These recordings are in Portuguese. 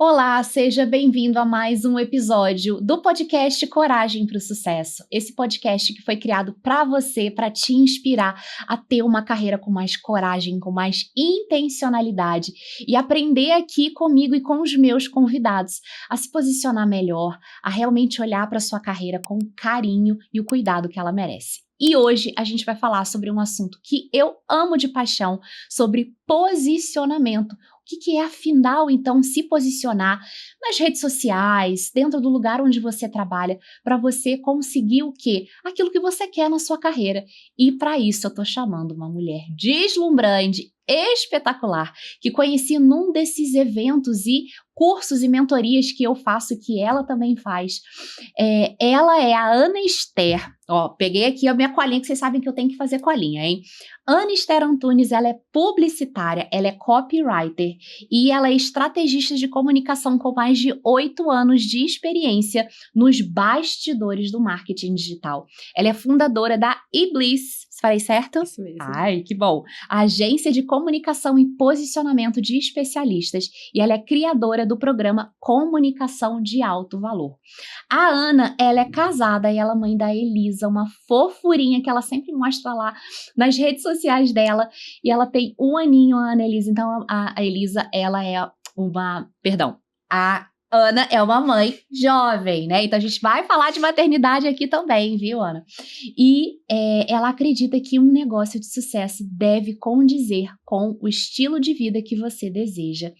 Olá, seja bem-vindo a mais um episódio do podcast Coragem para o Sucesso. Esse podcast que foi criado para você, para te inspirar a ter uma carreira com mais coragem, com mais intencionalidade e aprender aqui comigo e com os meus convidados a se posicionar melhor, a realmente olhar para sua carreira com o carinho e o cuidado que ela merece. E hoje a gente vai falar sobre um assunto que eu amo de paixão, sobre posicionamento. O que é, afinal, então, se posicionar nas redes sociais, dentro do lugar onde você trabalha, para você conseguir o quê? Aquilo que você quer na sua carreira. E para isso eu tô chamando uma mulher deslumbrante, espetacular, que conheci num desses eventos e cursos e mentorias que eu faço, que ela também faz. Ela é a Ana Esther. Ó, peguei aqui a minha colinha, que vocês sabem que eu tenho que fazer colinha, hein? Ana Esther Antunes, ela é publicitária, ela é copywriter e ela é estrategista de comunicação com mais de 8 anos de experiência nos bastidores do marketing digital. Ela é fundadora da eBliss. Falei certo? Isso mesmo. Ai, que bom. A agência de comunicação e posicionamento de especialistas, e ela é criadora do programa Comunicação de Alto Valor. A Ana, ela é casada e ela é mãe da Elisa, uma fofurinha que ela sempre mostra lá nas redes sociais dela, e ela tem 1 aninho, a Ana Elisa. Então a Elisa, ela é a Ana é uma mãe jovem, né? Então a gente vai falar de maternidade aqui também, viu, Ana? E ela acredita que um negócio de sucesso deve condizer com o estilo de vida que você deseja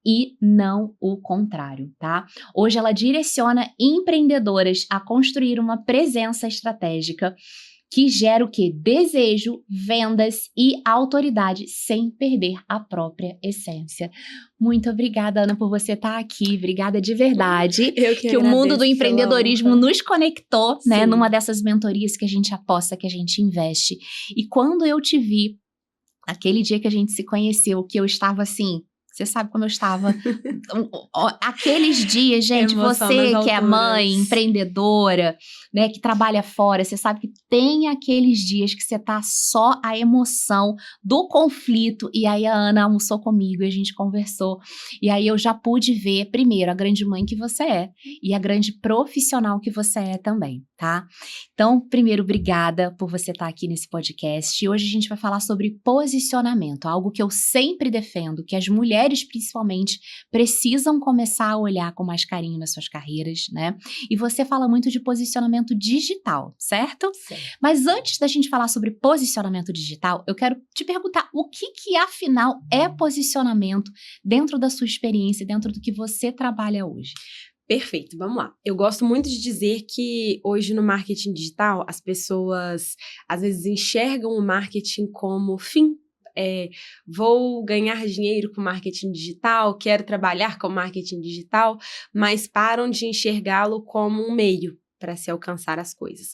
e não o contrário, tá? Hoje ela direciona empreendedoras a construir uma presença estratégica que gera o quê? Desejo, vendas e autoridade, sem perder a própria essência. Muito obrigada, Ana, por você estar aqui. Obrigada de verdade. Eu que o mundo do empreendedorismo nos conectou, né? Sim. Numa dessas mentorias que a gente aposta, que a gente investe. E quando eu te vi, aquele dia que a gente se conheceu, que eu estava assim... Você sabe como eu estava. Aqueles dias, gente, Emoção você nas que é alturas. mãe, empreendedora, né, que trabalha fora, você sabe que tem aqueles dias que você tá só a emoção do conflito. E aí a Ana almoçou comigo e a gente conversou. E aí eu já pude ver, primeiro, a grande mãe que você é e a grande profissional que você é também, tá? Então, primeiro, obrigada por você estar aqui nesse podcast. E hoje a gente vai falar sobre posicionamento, algo que eu sempre defendo, que as mulheres principalmente precisam começar a olhar com mais carinho nas suas carreiras, né? E você fala muito de posicionamento digital, certo? Certo. Mas antes da gente falar sobre posicionamento digital, eu quero te perguntar o que afinal é posicionamento dentro da sua experiência, dentro do que você trabalha hoje? Perfeito, vamos lá. Eu gosto muito de dizer que hoje no marketing digital, as pessoas às vezes enxergam o marketing como fim. Vou ganhar dinheiro com marketing digital, quero trabalhar com marketing digital, mas param de enxergá-lo como um meio para se alcançar as coisas.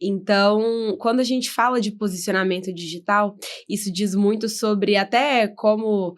Então, quando a gente fala de posicionamento digital, isso diz muito sobre até como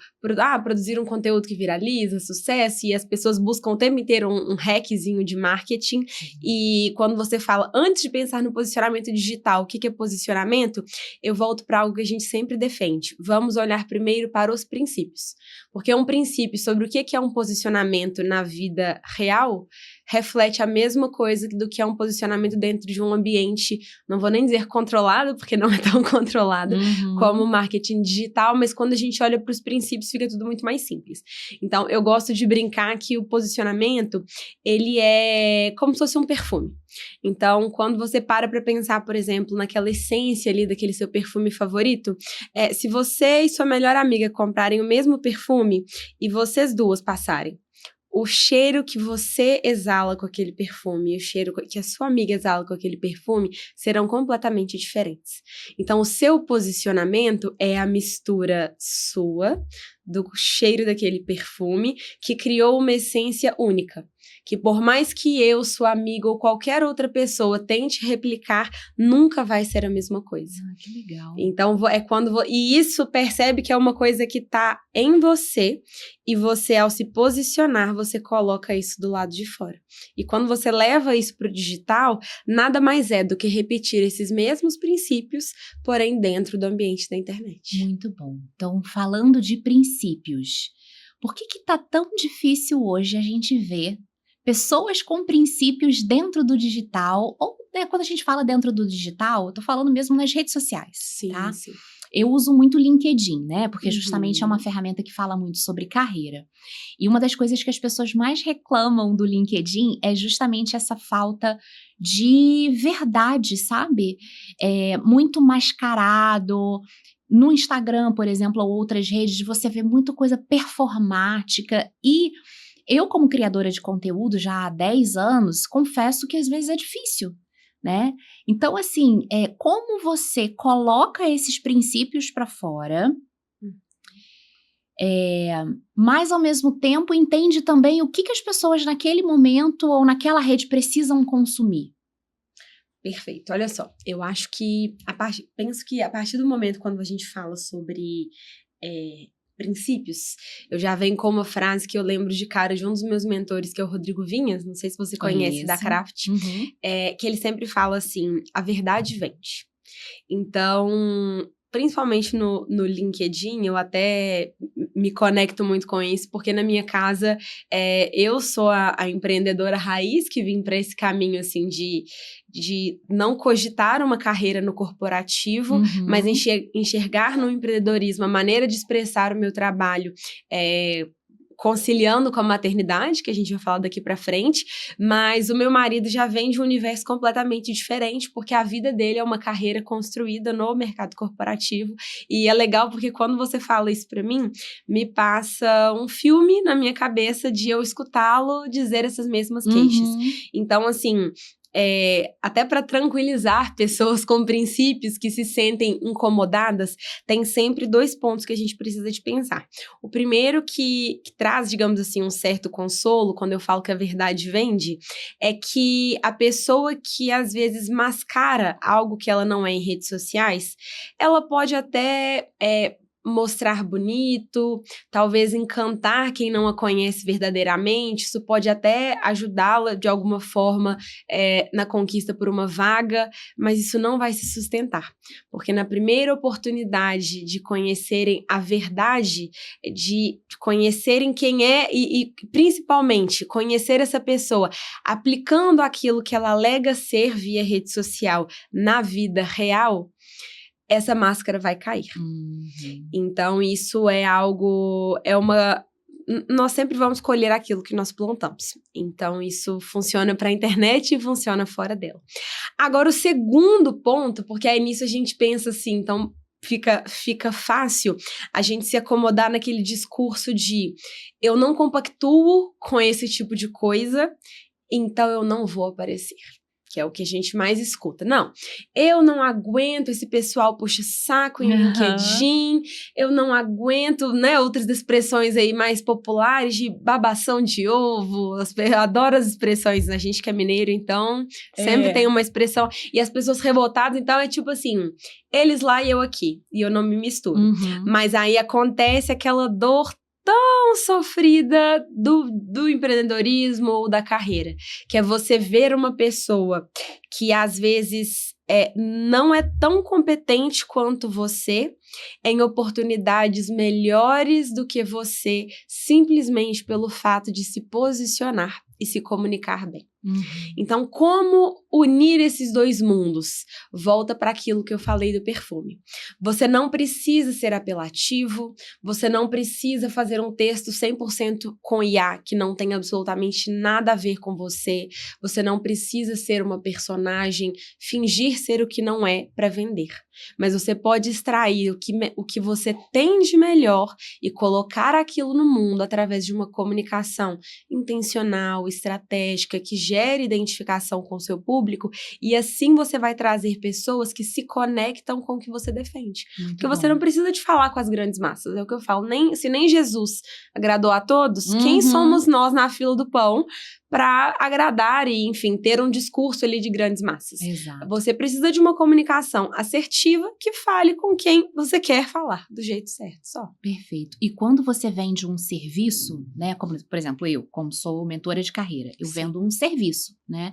produzir um conteúdo que viraliza, sucesso, e as pessoas buscam o tempo inteiro um hackzinho de marketing. E quando você fala, antes de pensar no posicionamento digital, o que é posicionamento? Eu volto para algo que a gente sempre defende. Vamos olhar primeiro para os princípios. Porque um princípio sobre o que é um posicionamento na vida real reflete a mesma coisa do que é um posicionamento dentro de um ambiente, não vou nem dizer controlado, porque não é tão controlado como o marketing digital, mas quando a gente olha para os princípios, fica tudo muito mais simples. Então, eu gosto de brincar que o posicionamento, ele é como se fosse um perfume. Então, quando você para pensar, por exemplo, naquela essência ali daquele seu perfume favorito, se você e sua melhor amiga comprarem o mesmo perfume e vocês duas passarem, o cheiro que você exala com aquele perfume e o cheiro que a sua amiga exala com aquele perfume serão completamente diferentes. Então, o seu posicionamento é a mistura sua, do cheiro daquele perfume, que criou uma essência única. Que por mais que eu, sua amiga ou qualquer outra pessoa tente replicar, nunca vai ser a mesma coisa. Ah, que legal. Então, e isso percebe que é uma coisa que tá em você, e você, ao se posicionar, você coloca isso do lado de fora. E quando você leva isso pro digital, nada mais é do que repetir esses mesmos princípios, porém dentro do ambiente da internet. Muito bom. Então, falando de princípios, por que tá tão difícil hoje a gente ver pessoas com princípios dentro do digital, ou quando a gente fala dentro do digital, eu tô falando mesmo nas redes sociais, Sim, tá? sim. Eu uso muito o LinkedIn, né? Porque justamente é uma ferramenta que fala muito sobre carreira. E uma das coisas que as pessoas mais reclamam do LinkedIn é justamente essa falta de verdade, sabe? Muito mascarado. No Instagram, por exemplo, ou outras redes, você vê muita coisa performática. E eu, como criadora de conteúdo já há 10 anos, confesso que às vezes é difícil, né? Então, assim, como você coloca esses princípios para fora, mas ao mesmo tempo entende também o que as pessoas naquele momento ou naquela rede precisam consumir. Perfeito. Olha só, eu acho que penso que a partir do momento quando a gente fala sobre princípios, eu já venho com uma frase que eu lembro de cara de um dos meus mentores, que é o Rodrigo Vinhas, não sei se você conhece, da Craft, que ele sempre fala assim, a verdade vende. Então, principalmente no LinkedIn, eu até me conecto muito com isso, porque na minha casa eu sou a empreendedora raiz que vim para esse caminho assim de não cogitar uma carreira no corporativo, mas enxergar no empreendedorismo a maneira de expressar o meu trabalho conciliando com a maternidade, que a gente vai falar daqui pra frente, mas o meu marido já vem de um universo completamente diferente, porque a vida dele é uma carreira construída no mercado corporativo, e é legal porque quando você fala isso pra mim, me passa um filme na minha cabeça de eu escutá-lo dizer essas mesmas queixas. Então, assim, até para tranquilizar pessoas com princípios que se sentem incomodadas, tem sempre 2 pontos que a gente precisa de pensar. O primeiro que traz, digamos assim, um certo consolo, quando eu falo que a verdade vende, é que a pessoa que às vezes mascara algo que ela não é em redes sociais, ela pode até mostrar bonito, talvez encantar quem não a conhece verdadeiramente, isso pode até ajudá-la de alguma forma na conquista por uma vaga, mas isso não vai se sustentar, porque na primeira oportunidade de conhecerem a verdade, de conhecerem quem é e principalmente conhecer essa pessoa aplicando aquilo que ela alega ser via rede social na vida real, essa máscara vai cair. Então, isso é algo, nós sempre vamos colher aquilo que nós plantamos. Então, isso funciona para a internet e funciona fora dela. Agora, o segundo ponto, porque aí nisso a gente pensa assim, então fica fácil a gente se acomodar naquele discurso de eu não compactuo com esse tipo de coisa, então eu não vou aparecer. Que é o que a gente mais escuta. Não, eu não aguento esse pessoal puxa-saco em LinkedIn, eu não aguento, né, outras expressões aí mais populares de babação de ovo, eu adoro as expressões, a gente que é mineiro, então sempre tem uma expressão, e as pessoas revoltadas, então é tipo assim, eles lá e eu aqui, e eu não me misturo. Mas aí acontece aquela dor tão sofrida do empreendedorismo ou da carreira, que é você ver uma pessoa que às vezes não é tão competente quanto você, em oportunidades melhores do que você, simplesmente pelo fato de se posicionar e se comunicar bem. Então, como unir esses 2 mundos? Volta para aquilo que eu falei do perfume. Você não precisa ser apelativo, você não precisa fazer um texto 100% com IA, que não tem absolutamente nada a ver com você, você não precisa ser uma personagem, fingir ser o que não é para vender. Mas você pode extrair o que você tem de melhor e colocar aquilo no mundo através de uma comunicação intencional, estratégica, que gere identificação com o seu público, e assim você vai trazer pessoas que se conectam com o que você defende. Porque você não precisa de falar com as grandes massas, é o que eu falo, se nem Jesus agradou a todos, quem somos nós na fila do pão para agradar e, enfim, ter um discurso ali de grandes massas? Exato. Você precisa de uma comunicação assertiva que fale com quem você quer falar, do jeito certo, só. Perfeito. E quando você vende um serviço, né, como, por exemplo, eu, como sou mentora de carreira, eu vendo um serviço, né?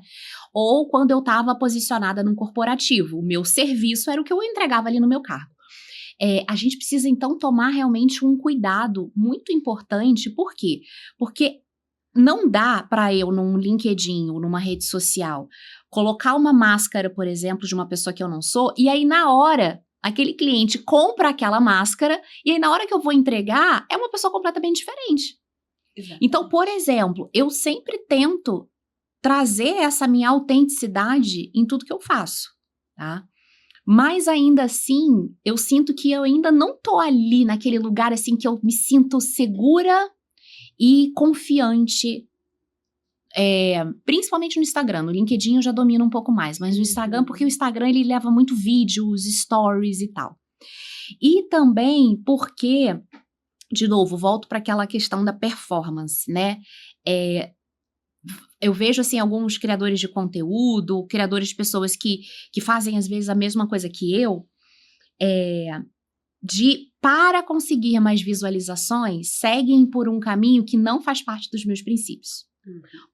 Ou quando eu estava posicionada num corporativo, o meu serviço era o que eu entregava ali no meu cargo. A gente precisa, então, tomar realmente um cuidado muito importante. Por quê? Porque não dá para eu, num LinkedIn ou numa rede social, colocar uma máscara, por exemplo, de uma pessoa que eu não sou, e aí na hora, aquele cliente compra aquela máscara, e aí na hora que eu vou entregar, é uma pessoa completamente diferente. Exatamente. Então, por exemplo, eu sempre tento trazer essa minha autenticidade em tudo que eu faço, tá? Mas ainda assim, eu sinto que eu ainda não tô ali naquele lugar assim que eu me sinto segura e confiante, principalmente no Instagram. No LinkedIn eu já domino um pouco mais, mas no Instagram, porque o Instagram ele leva muito vídeos, stories e tal. E também porque, de novo, volto para aquela questão da performance, né? Eu vejo, assim, alguns criadores de conteúdo, criadores de pessoas que fazem, às vezes, a mesma coisa que eu, para conseguir mais visualizações, seguem por um caminho que não faz parte dos meus princípios.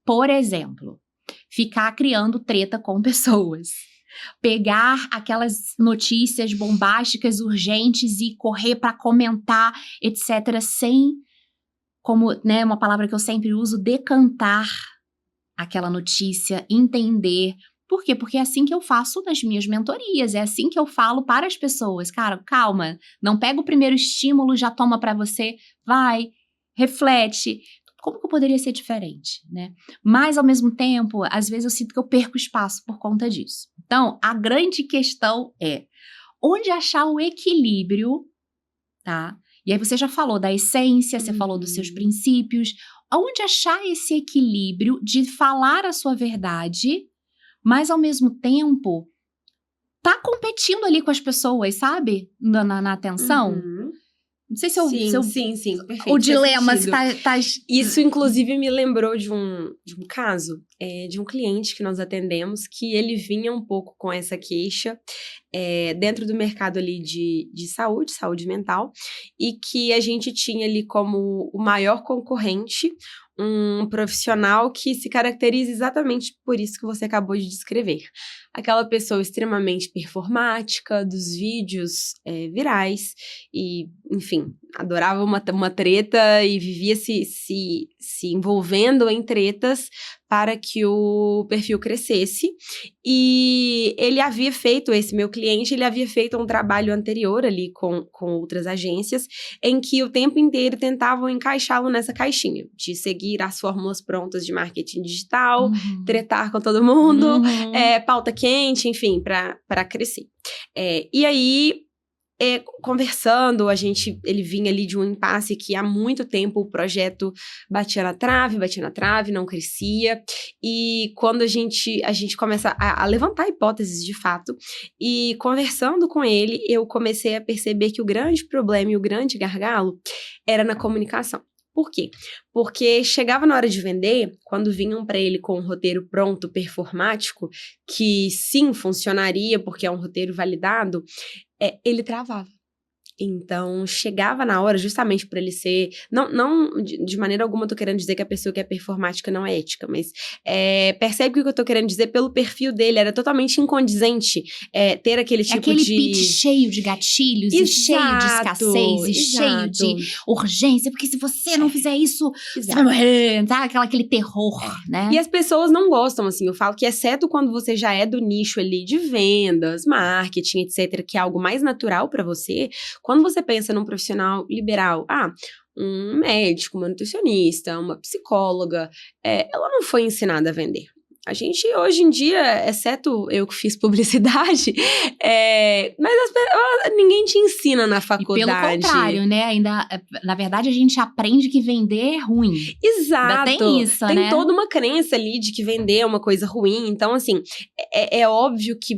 Por exemplo, ficar criando treta com pessoas. Pegar aquelas notícias bombásticas, urgentes e correr para comentar, etc., sem, como, né, uma palavra que eu sempre uso, decantar aquela notícia, entender. Por quê? Porque é assim que eu faço nas minhas mentorias, é assim que eu falo para as pessoas. Cara, calma, não pega o primeiro estímulo, já toma para você, vai, reflete. Como que eu poderia ser diferente, né? Mas, ao mesmo tempo, às vezes eu sinto que eu perco espaço por conta disso. Então, a grande questão é onde achar o equilíbrio, tá? E aí você já falou da essência, você falou dos seus princípios. Onde achar esse equilíbrio de falar a sua verdade, mas ao mesmo tempo tá competindo ali com as pessoas, sabe? Na atenção. Não sei se eu... Sim, perfeito. O dilema, se tá... Isso, inclusive, me lembrou de um caso de um cliente que nós atendemos, que ele vinha um pouco com essa queixa dentro do mercado ali de saúde mental, e que a gente tinha ali como o maior concorrente um profissional que se caracteriza exatamente por isso que você acabou de descrever. Aquela pessoa extremamente performática, dos vídeos virais, e, enfim, adorava uma treta e vivia se envolvendo em tretas para que o perfil crescesse. E ele havia feito, esse meu cliente, ele havia feito um trabalho anterior ali com outras agências, em que o tempo inteiro tentavam encaixá-lo nessa caixinha, de seguir as fórmulas prontas de marketing digital, tretar com todo mundo, pauta quente, enfim, para crescer. E aí, conversando, ele vinha ali de um impasse que há muito tempo o projeto batia na trave, não crescia, e quando a gente começa a levantar hipóteses de fato, e conversando com ele, eu comecei a perceber que o grande problema e o grande gargalo era na comunicação. Por quê? Porque chegava na hora de vender, quando vinham para ele com um roteiro pronto, performático, que sim, funcionaria porque é um roteiro validado, ele travava. Então, chegava na hora, justamente por ele ser... Não de maneira alguma eu tô querendo dizer que a pessoa que é performática não é ética, mas percebe o que eu tô querendo dizer pelo perfil dele. Era totalmente incondizente ter aquele tipo aquele pitch cheio de gatilhos, e cheio de escassez, e cheio de urgência, porque se você não fizer isso, você vai morrer, tá? Aquele terror, né? E as pessoas não gostam, assim, eu falo que exceto quando você já é do nicho ali de vendas, marketing, etc., que é algo mais natural pra você. Quando você pensa num profissional liberal, um médico, uma nutricionista, uma psicóloga, ela não foi ensinada a vender. A gente, hoje em dia, exceto eu que fiz publicidade, mas ninguém te ensina na faculdade. E pelo contrário, né? Ainda, na verdade, a gente aprende que vender é ruim. Exato. Ainda tem isso, né? Tem toda uma crença ali de que vender é uma coisa ruim. Então, assim, é óbvio que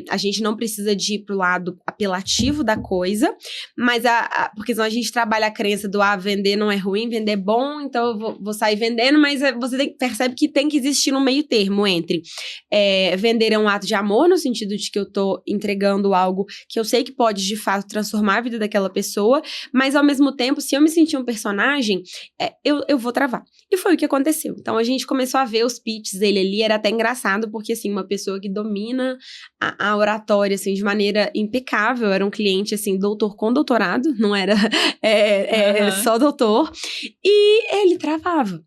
a gente não precisa de ir pro lado apelativo da coisa, mas porque senão a gente trabalha a crença do vender não é ruim, vender é bom, então eu vou sair vendendo, mas você percebe que tem que existir no meio meio termo entre vender é um ato de amor, no sentido de que eu tô entregando algo que eu sei que pode, de fato, transformar a vida daquela pessoa, mas, ao mesmo tempo, se eu me sentir um personagem, eu vou travar. E foi o que aconteceu. Então, a gente começou a ver os pitches dele ali, era até engraçado, porque, assim, uma pessoa que domina a oratória, assim, de maneira impecável, era um cliente, assim, doutor com doutorado, não era só doutor, e ele travava.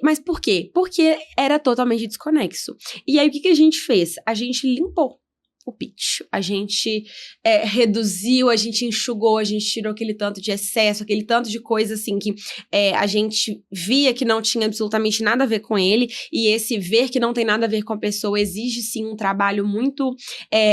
Mas por quê? Porque era totalmente desconexo. E aí, o que a gente fez? A gente limpou o pitch. A gente reduziu, a gente enxugou, a gente tirou aquele tanto de excesso, aquele tanto de coisa, assim, que a gente via que não tinha absolutamente nada a ver com ele, e esse ver que não tem nada a ver com a pessoa exige, sim, um trabalho muito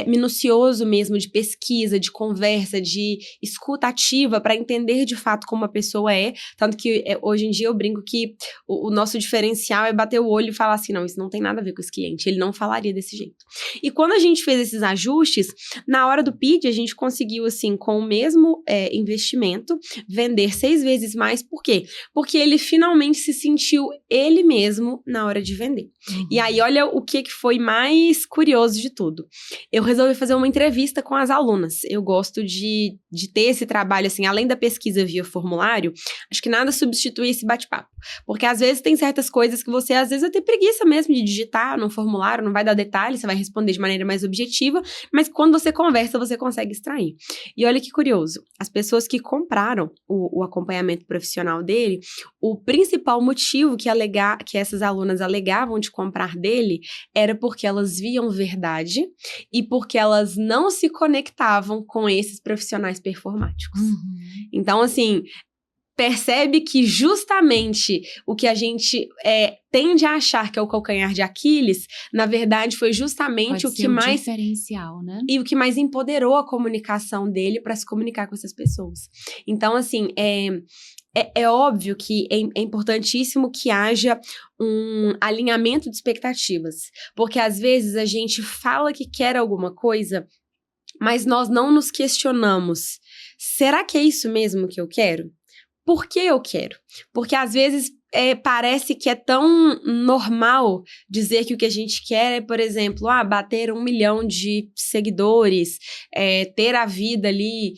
minucioso mesmo, de pesquisa, de conversa, de escuta ativa, para entender de fato como a pessoa é, tanto que hoje em dia eu brinco que o nosso diferencial é bater o olho e falar assim, não, isso não tem nada a ver com esse cliente, ele não falaria desse jeito. E quando a gente fez esses ajustes, na hora do pitch, a gente conseguiu, assim, com o mesmo investimento, vender 6 vezes mais. Por quê? Porque ele finalmente se sentiu ele mesmo na hora de vender. Uhum. E aí, olha o que foi mais curioso de tudo. Eu resolvi fazer uma entrevista com as alunas. Eu gosto de ter esse trabalho, assim, além da pesquisa via formulário, acho que nada substitui esse bate-papo. Porque, às vezes, tem certas coisas que você, às vezes, vai ter preguiça mesmo de digitar no formulário, não vai dar detalhes, você vai responder de maneira mais objetiva, mas quando você conversa, você consegue extrair. E olha que curioso, as pessoas que compraram o acompanhamento profissional dele, o principal motivo que essas alunas alegavam de comprar dele era porque elas viam verdade e porque elas não se conectavam com esses profissionais performáticos. Uhum. Então, assim, percebe que justamente o que a gente tende a achar que é o calcanhar de Aquiles, na verdade foi justamente Pode o que ser um mais diferencial, né? E o que mais empoderou a comunicação dele para se comunicar com essas pessoas. Então, assim, é óbvio que é importantíssimo que haja um alinhamento de expectativas, porque às vezes a gente fala que quer alguma coisa, mas nós não nos questionamos. Será que é isso mesmo que eu quero? Por que eu quero? Porque às vezes parece que é tão normal dizer que o que a gente quer é, por exemplo, bater 1 milhão de seguidores, ter a vida ali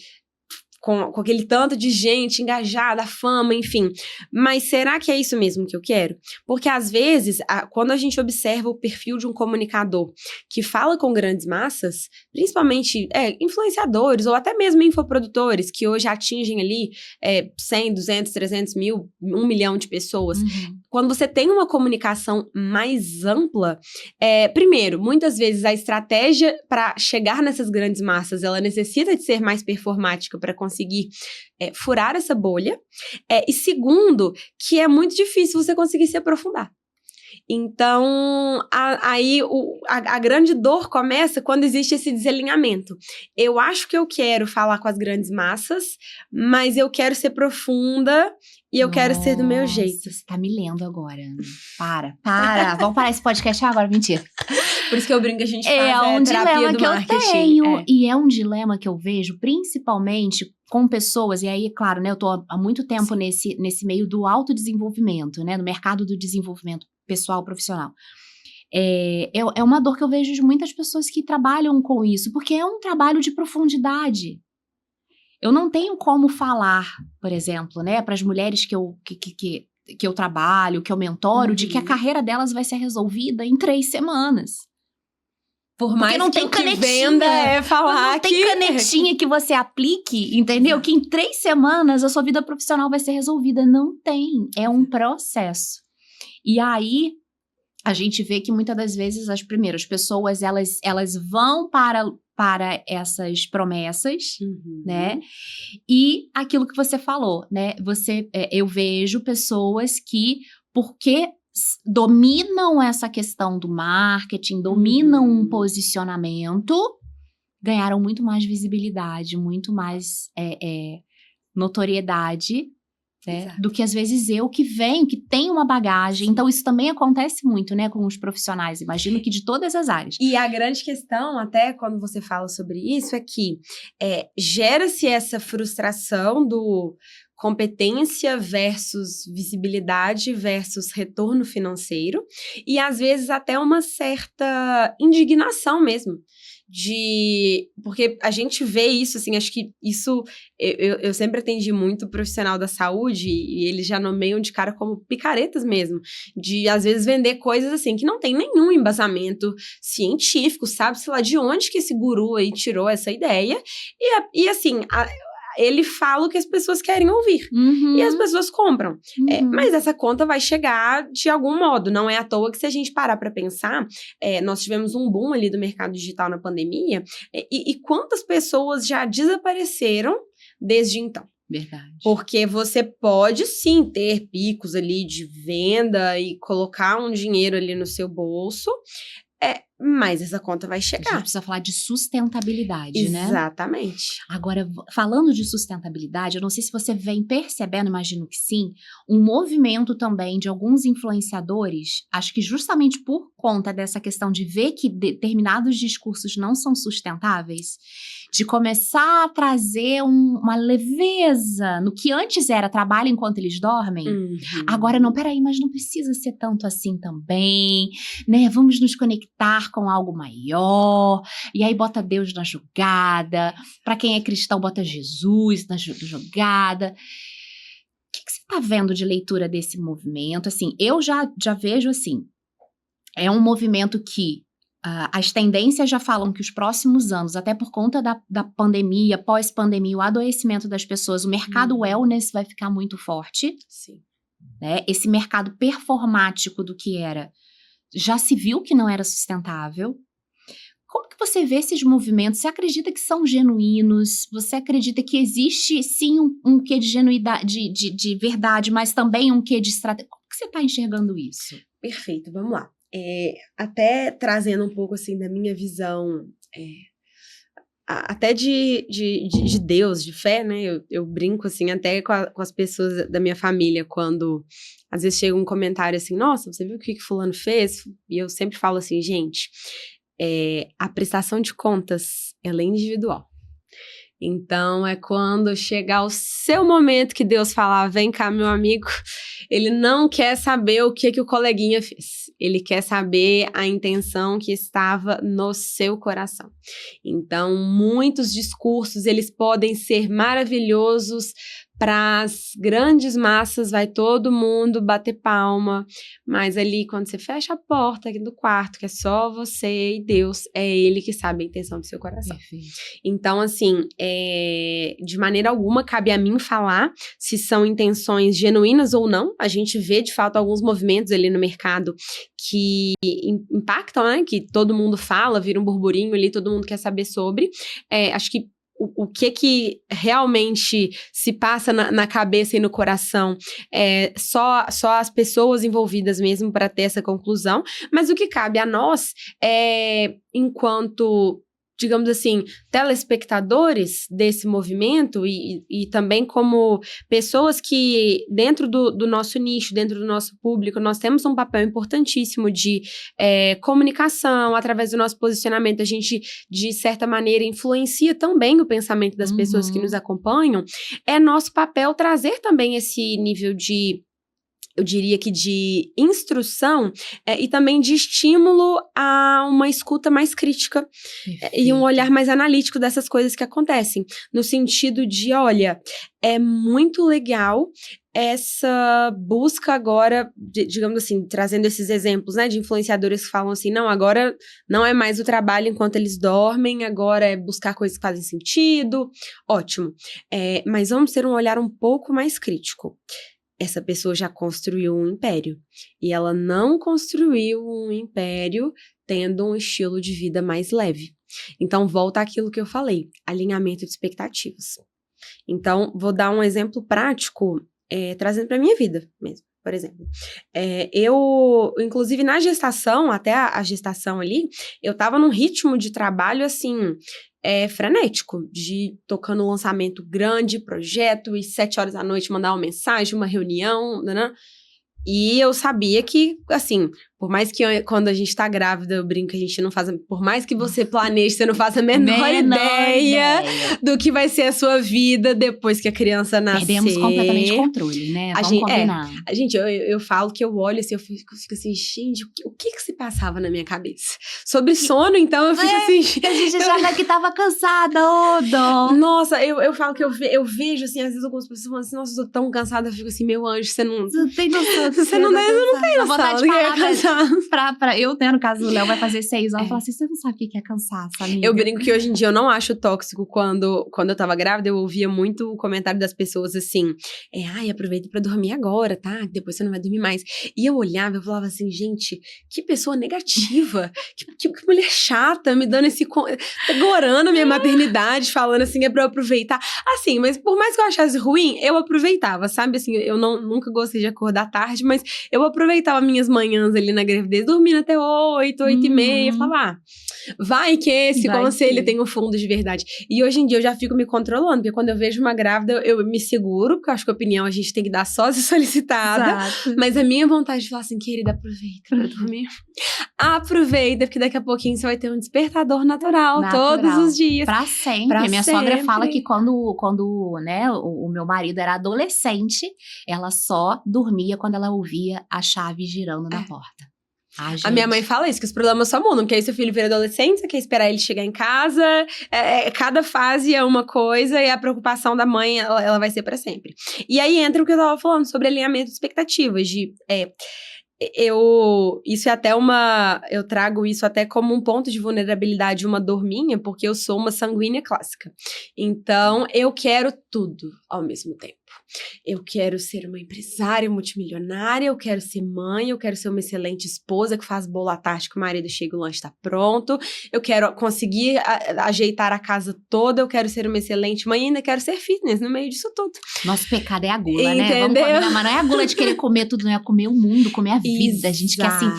com aquele tanto de gente engajada, fama, enfim. Mas será que é isso mesmo que eu quero? Porque às vezes, quando a gente observa o perfil de um comunicador que fala com grandes massas, principalmente influenciadores ou até mesmo infoprodutores, que hoje atingem ali 100, 200, 300 mil, 1 milhão de pessoas. Uhum. Quando você tem uma comunicação mais ampla, primeiro, muitas vezes a estratégia para chegar nessas grandes massas, ela necessita de ser mais performática para conseguir furar essa bolha. E segundo, que é muito difícil você conseguir se aprofundar. Então, aí a grande dor começa quando existe esse desalinhamento. Eu acho que eu quero falar com as grandes massas, mas eu quero ser profunda e eu quero ser do meu jeito. Você tá me lendo agora. Para. Vamos parar esse podcast agora, mentira. Por isso que eu brinco que a gente faz um terapia dilema do que marketing. eu tenho. E é um dilema que eu vejo, principalmente com pessoas, e aí, claro, né, eu tô há muito tempo nesse meio do autodesenvolvimento, né, no mercado do desenvolvimento pessoal, profissional. É uma dor que eu vejo de muitas pessoas que trabalham com isso, porque é um trabalho de profundidade. Eu não tenho como falar, por exemplo, né, para as mulheres que eu trabalho, que eu mentoro, de que a carreira delas vai ser resolvida em 3 semanas. Por mais não que tem o que canetinha, venda falar não tem canetinha que você aplique, entendeu? Que em 3 semanas a sua vida profissional vai ser resolvida. Não tem. É um processo. E aí, a gente vê que muitas das vezes as pessoas, elas vão para essas promessas, né? E aquilo que você falou, né? Eu vejo pessoas que, porque dominam essa questão do marketing, dominam um posicionamento, ganharam muito mais visibilidade, muito mais notoriedade, né, do que às vezes eu que tenho uma bagagem. Sim. Então isso também acontece muito, né, com os profissionais, imagino que de todas as áreas. E a grande questão, até quando você fala sobre isso, é que gera-se essa frustração do competência versus visibilidade versus retorno financeiro, e às vezes até uma certa indignação mesmo. Porque a gente vê isso, assim, acho que isso, eu sempre atendi muito profissional da saúde, e eles já nomeiam de cara como picaretas mesmo, de às vezes vender coisas assim, que não tem nenhum embasamento científico, sabe-se lá de onde que esse guru aí tirou essa ideia, e assim, ele fala o que as pessoas querem ouvir. E as pessoas compram. Mas essa conta vai chegar de algum modo. Não é à toa que, se a gente parar para pensar, nós tivemos um boom ali do mercado digital na pandemia. E quantas pessoas já desapareceram desde então? Verdade. Porque você pode, sim, ter picos ali de venda e colocar um dinheiro ali no seu bolso, mas essa conta vai A gente chegar. precisa falar de sustentabilidade, né? Exatamente. Agora, falando de sustentabilidade, eu não sei se você vem percebendo, imagino que sim, um movimento também de alguns influenciadores, acho que justamente por conta dessa questão de ver que determinados discursos não são sustentáveis, de começar a trazer uma leveza no que antes era trabalho enquanto eles dormem. Agora, não, peraí, mas não precisa ser tanto assim também, né? Vamos nos conectar com algo maior, e aí bota Deus na jogada, para quem é cristão bota Jesus na jogada. O que você tá vendo de leitura desse movimento? Assim, eu já vejo assim, é um movimento que as tendências já falam que os próximos anos, até por conta da pandemia, pós-pandemia, o adoecimento das pessoas, o mercado wellness vai ficar muito forte. Sim. Né? Esse mercado performático do que era, já se viu que não era sustentável. Como que você vê esses movimentos? Você acredita que são genuínos? Você acredita que existe, sim, um quê de genuidade, de verdade, mas também um quê de estratégia? Como que você está enxergando isso? Perfeito, vamos lá. Até trazendo um pouco, assim, da minha visão, até de Deus, de fé, né? Eu brinco, assim, até com as pessoas da minha família, quando às vezes chega um comentário assim, nossa, você viu o que fulano fez? E eu sempre falo assim, gente, a prestação de contas, ela é individual. Então, é quando chegar o seu momento que Deus falar, vem cá, meu amigo, ele não quer saber o que o coleguinha fez. Ele quer saber a intenção que estava no seu coração. Então, muitos discursos, eles podem ser maravilhosos para as grandes massas, vai todo mundo bater palma, mas ali quando você fecha a porta aqui do quarto, que é só você e Deus, é Ele que sabe a intenção do seu coração. Perfeito. Então, assim, de maneira alguma cabe a mim falar se são intenções genuínas ou não. A gente vê, de fato, alguns movimentos ali no mercado que impactam, né? Que todo mundo fala, vira um burburinho ali, todo mundo quer saber sobre. Acho que o que realmente se passa na cabeça e no coração só as pessoas envolvidas mesmo para ter essa conclusão, mas o que cabe a nós enquanto, digamos assim, telespectadores desse movimento e também como pessoas que dentro do nosso nicho, dentro do nosso público, nós temos um papel importantíssimo de comunicação, através do nosso posicionamento, a gente, de certa maneira, influencia também o pensamento das pessoas que nos acompanham, é nosso papel trazer também esse nível de, eu diria que de instrução e também de estímulo a uma escuta mais crítica e um olhar mais analítico dessas coisas que acontecem. No sentido de, olha, é muito legal essa busca agora, digamos assim, trazendo esses exemplos, né, de influenciadores que falam assim, não, agora não é mais o trabalho enquanto eles dormem, agora é buscar coisas que fazem sentido, ótimo. Mas vamos ter um olhar um pouco mais crítico. Essa pessoa já construiu um império. E ela não construiu um império tendo um estilo de vida mais leve. Então, volta àquilo que eu falei, alinhamento de expectativas. Então, vou dar um exemplo prático, trazendo para a minha vida mesmo, por exemplo. Eu, inclusive, na gestação, até a gestação ali, eu estava num ritmo de trabalho, assim, frenético, de tocando um lançamento grande, projeto, e 7 horas da noite mandar uma mensagem, uma reunião, né? E eu sabia que, assim, Por mais que quando a gente tá grávida, eu brinco que a gente não faz... Por mais que você planeje, você não faz a menor ideia do que vai ser a sua vida depois que a criança nascer. Perdemos completamente o controle, né? Vamos combinar. Gente, eu falo que eu olho assim, eu fico assim, gente, o que se passava na minha cabeça? Sobre sono, então, eu fico assim... A gente achava que tava cansada, dó. Nossa, eu falo que eu vejo, assim, às vezes algumas pessoas falam assim, nossa, eu tô tão cansada, eu fico assim, meu anjo, você não... Você tem noção. Você não tem noção. Vontade de falar eu, né, no caso do Léo, vai fazer 6 anos, falar assim, você não sabe o que é cansaço, amiga. Eu brinco que hoje em dia eu não acho tóxico quando eu tava grávida, eu ouvia muito o comentário das pessoas assim, aproveita pra dormir agora, tá? Depois você não vai dormir mais. E eu olhava, eu falava assim, gente, que pessoa negativa, que mulher chata, me dando gorando a minha maternidade, falando assim, é pra eu aproveitar. Assim, mas por mais que eu achasse ruim, eu aproveitava, sabe? Assim, eu nunca gostei de acordar tarde, mas eu aproveitava minhas manhãs ali na gravidez, dormindo até 8h30, falava, vai que esse conselho tem um fundo de verdade. E hoje em dia eu já fico me controlando, porque quando eu vejo uma grávida, eu me seguro, porque eu acho que a opinião a gente tem que dar só se solicitada. Exato. Mas a minha vontade de falar assim, querida, aproveita pra dormir. Aproveita, porque daqui a pouquinho você vai ter um despertador natural. Todos os dias. Pra sempre. Minha sogra fala que quando né, o meu marido era adolescente, ela só dormia quando ela ouvia a chave girando na porta. A minha mãe fala isso, que os problemas só mudam, porque aí seu filho vira adolescente, você quer esperar ele chegar em casa, cada fase é uma coisa e a preocupação da mãe, ela vai ser pra sempre. E aí entra o que eu tava falando sobre alinhamento de expectativas, isso é até eu trago isso até como um ponto de vulnerabilidade, uma dor minha, porque eu sou uma sanguínea clássica. Então, eu quero tudo ao mesmo tempo. Eu quero ser uma empresária multimilionária, eu quero ser mãe, eu quero ser uma excelente esposa que faz bolo à tarde que o marido chega e o lanche tá pronto, eu quero conseguir ajeitar a casa toda, eu quero ser uma excelente mãe e ainda quero ser fitness no meio disso tudo. Nosso pecado é a gula, né? Entendeu? Vamos combinar, mas não é a gula de querer comer tudo, não é comer o mundo, comer a vida. A gente quer assim,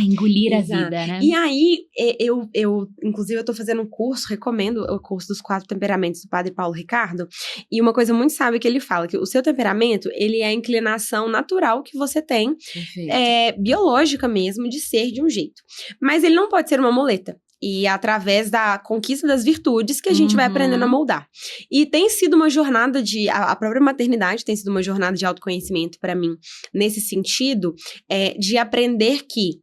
engolir a vida, né? E aí, inclusive eu tô fazendo um curso, recomendo o curso dos 4 temperamentos do Padre Paulo Ricardo, e uma coisa muito sábia que ele fala que o seu temperamento, ele é a inclinação natural que você tem, biológica mesmo, de ser de um jeito. Mas ele não pode ser uma muleta. E é através da conquista das virtudes que a gente vai aprendendo a moldar. E tem sido uma jornada a própria maternidade tem sido uma jornada de autoconhecimento para mim, nesse sentido, de aprender que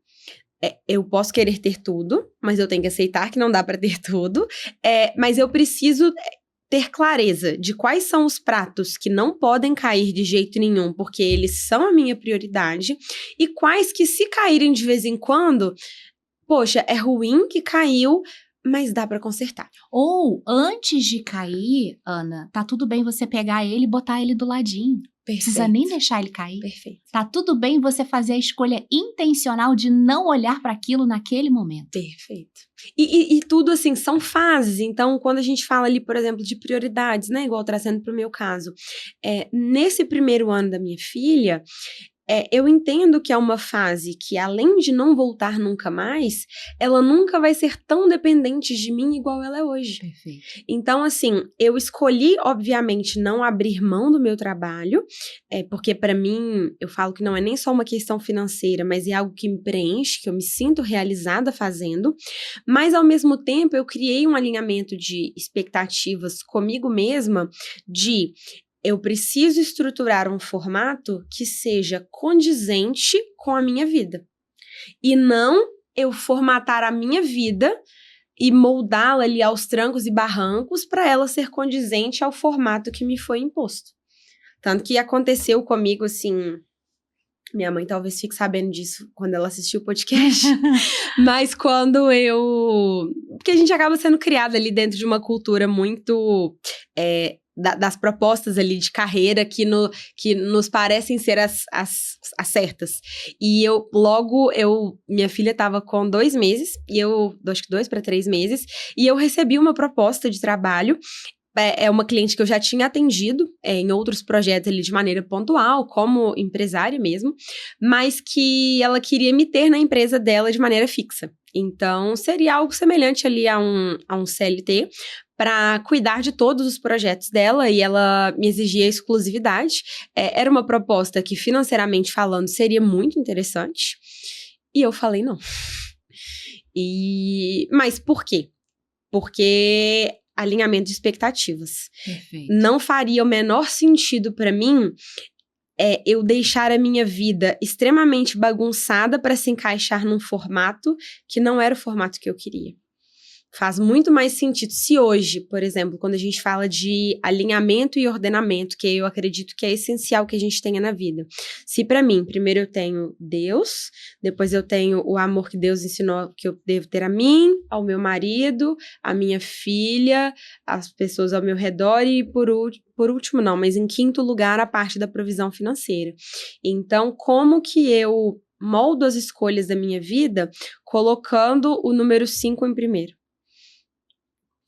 eu posso querer ter tudo, mas eu tenho que aceitar que não dá para ter tudo, mas eu preciso ter clareza de quais são os pratos que não podem cair de jeito nenhum, porque eles são a minha prioridade, e quais que, se caírem de vez em quando, poxa, é ruim que caiu, mas dá pra consertar. Ou, antes de cair, Ana, tá tudo bem você pegar ele e botar ele do ladinho. Perfeito. Precisa nem deixar ele cair. Perfeito. Tá tudo bem você fazer a escolha intencional de não olhar para aquilo naquele momento. Perfeito. E tudo assim, são fases. Então, quando a gente fala ali, por exemplo, de prioridades, né? Igual trazendo pro meu caso. Nesse primeiro ano da minha filha, eu entendo que é uma fase que, além de não voltar nunca mais, ela nunca vai ser tão dependente de mim igual ela é hoje. Perfeito. Então, assim, eu escolhi, obviamente, não abrir mão do meu trabalho, porque pra mim, eu falo que não é nem só uma questão financeira, mas é algo que me preenche, que eu me sinto realizada fazendo, mas, ao mesmo tempo, eu criei um alinhamento de expectativas comigo mesma eu preciso estruturar um formato que seja condizente com a minha vida. E não eu formatar a minha vida e moldá-la ali aos trancos e barrancos para ela ser condizente ao formato que me foi imposto. Tanto que aconteceu comigo, assim... Minha mãe talvez fique sabendo disso quando ela assistiu o podcast. Mas quando porque a gente acaba sendo criada ali dentro de uma cultura muito... das propostas ali de carreira que nos parecem ser as certas. E minha filha estava com 2 meses, acho que 2 para 3 meses, e eu recebi uma proposta de trabalho. É uma cliente que eu já tinha atendido em outros projetos ali de maneira pontual, como empresária mesmo, mas que ela queria me ter na empresa dela de maneira fixa. Então, seria algo semelhante ali a um CLT, para cuidar de todos os projetos dela, e ela me exigia exclusividade. Era uma proposta que, financeiramente falando, seria muito interessante. E eu falei não. Mas por quê? Porque alinhamento de expectativas. Perfeito. Não faria o menor sentido pra mim eu deixar a minha vida extremamente bagunçada para se encaixar num formato que não era o formato que eu queria. Faz muito mais sentido se hoje, por exemplo, quando a gente fala de alinhamento e ordenamento, que eu acredito que é essencial que a gente tenha na vida. Se para mim, primeiro eu tenho Deus, depois eu tenho o amor que Deus ensinou que eu devo ter a mim, ao meu marido, à minha filha, às pessoas ao meu redor e por último não, mas em quinto lugar a parte da provisão financeira. Então, como que eu moldo as escolhas da minha vida colocando o número 5 em primeiro?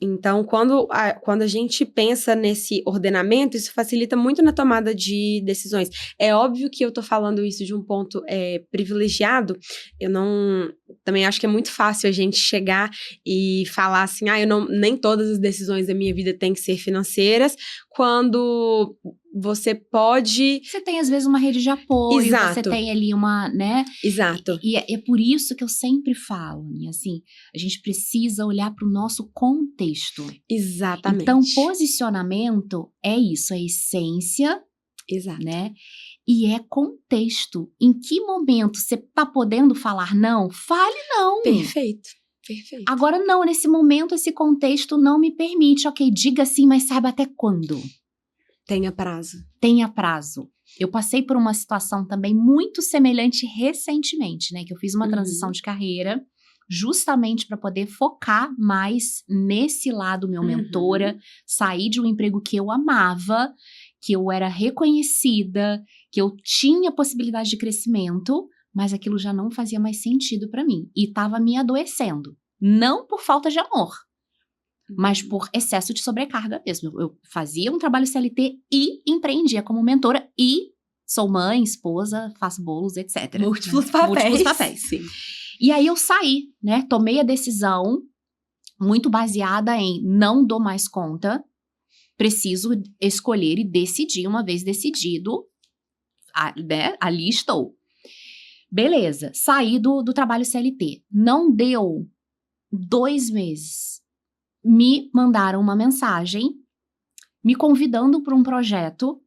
Então, quando a gente pensa nesse ordenamento, isso facilita muito na tomada de decisões. É óbvio que eu tô falando isso de um ponto privilegiado. Eu não... Também acho que é muito fácil a gente chegar e falar assim, nem todas as decisões da minha vida têm que ser financeiras, quando você pode... Você tem, às vezes, uma rede de apoio, Exato. Você tem ali uma, né? Exato. E é por isso que eu sempre falo, assim, a gente precisa olhar para o nosso contexto. Exatamente. Então, posicionamento é isso, é essência, Exato. Né? E é contexto. Em que momento você tá podendo falar não? Fale não. Perfeito. Agora, não, nesse momento, esse contexto não me permite. Ok, diga sim, mas saiba até quando. Tenha prazo. Tenha prazo. Eu passei por uma situação também muito semelhante recentemente, né? Que eu fiz uma transição de carreira justamente para poder focar mais nesse lado meu mentora, sair de um emprego que eu amava, que eu era reconhecida, que eu tinha possibilidade de crescimento, mas aquilo já não fazia mais sentido para mim e estava me adoecendo. Não por falta de amor, mas por excesso de sobrecarga mesmo. Eu fazia um trabalho CLT e empreendia como mentora e sou mãe, esposa, faço bolos, etc. Múltiplos papéis. Sim. E aí eu saí, né? Tomei a decisão muito baseada em não dou mais conta, preciso escolher e decidir. Uma vez decidido, ali estou. Beleza, saí do trabalho CLT. Não deu 2 meses. Me mandaram uma mensagem me convidando para um projeto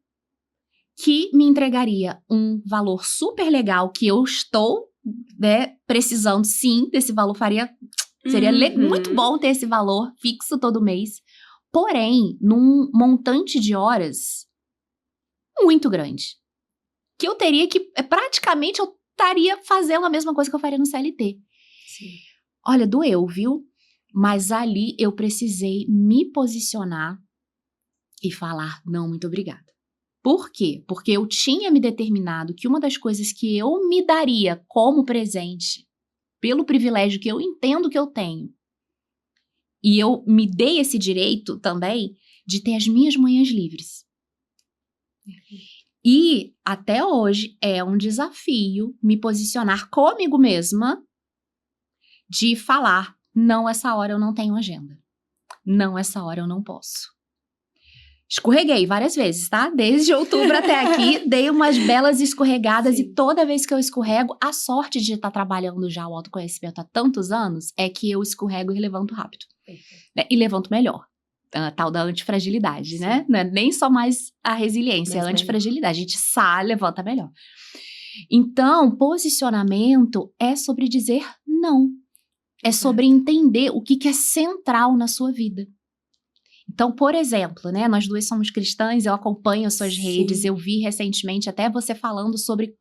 que me entregaria um valor super legal que eu estou, né, precisando sim desse valor, seria muito bom ter esse valor fixo todo mês, porém, num montante de horas muito grande, que eu teria que, praticamente eu estaria fazendo a mesma coisa que eu faria no CLT. Sim. Olha, doeu, viu? Mas ali eu precisei me posicionar e falar, não, muito obrigada. Por quê? Porque eu tinha me determinado que uma das coisas que eu me daria como presente, pelo privilégio que eu entendo que eu tenho, e eu me dei esse direito também de ter as minhas manhãs livres. E até hoje é um desafio me posicionar comigo mesma de falar, não, essa hora eu não tenho agenda. Não, essa hora eu não posso. Escorreguei várias vezes, tá? Desde outubro até aqui, dei umas belas escorregadas. Sim. E toda vez que eu escorrego, a sorte de estar trabalhando já o autoconhecimento há tantos anos é que eu escorrego e levanto rápido. Né? E levanto melhor. A tal da antifragilidade, Sim. né? Não é nem só mais a resiliência, mas a antifragilidade. A gente sai, levanta melhor. Então, posicionamento é sobre dizer não. É sobre entender o que é central na sua vida. Então, por exemplo, né, nós duas somos cristãs, eu acompanho as suas Sim. redes, eu vi recentemente até você falando sobre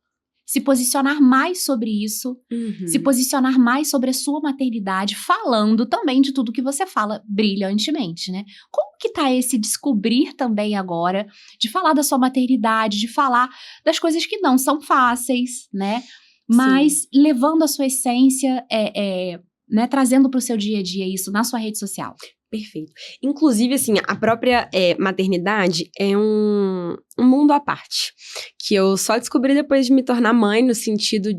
se posicionar mais sobre isso, se posicionar mais sobre a sua maternidade, falando também de tudo que você fala brilhantemente, né? Como que tá esse descobrir também agora, de falar da sua maternidade, de falar das coisas que não são fáceis, né? Mas Sim. levando a sua essência, né, trazendo para o seu dia a dia isso na sua rede social? Perfeito. Inclusive, assim, a própria maternidade é um mundo à parte, que eu só descobri depois de me tornar mãe, no sentido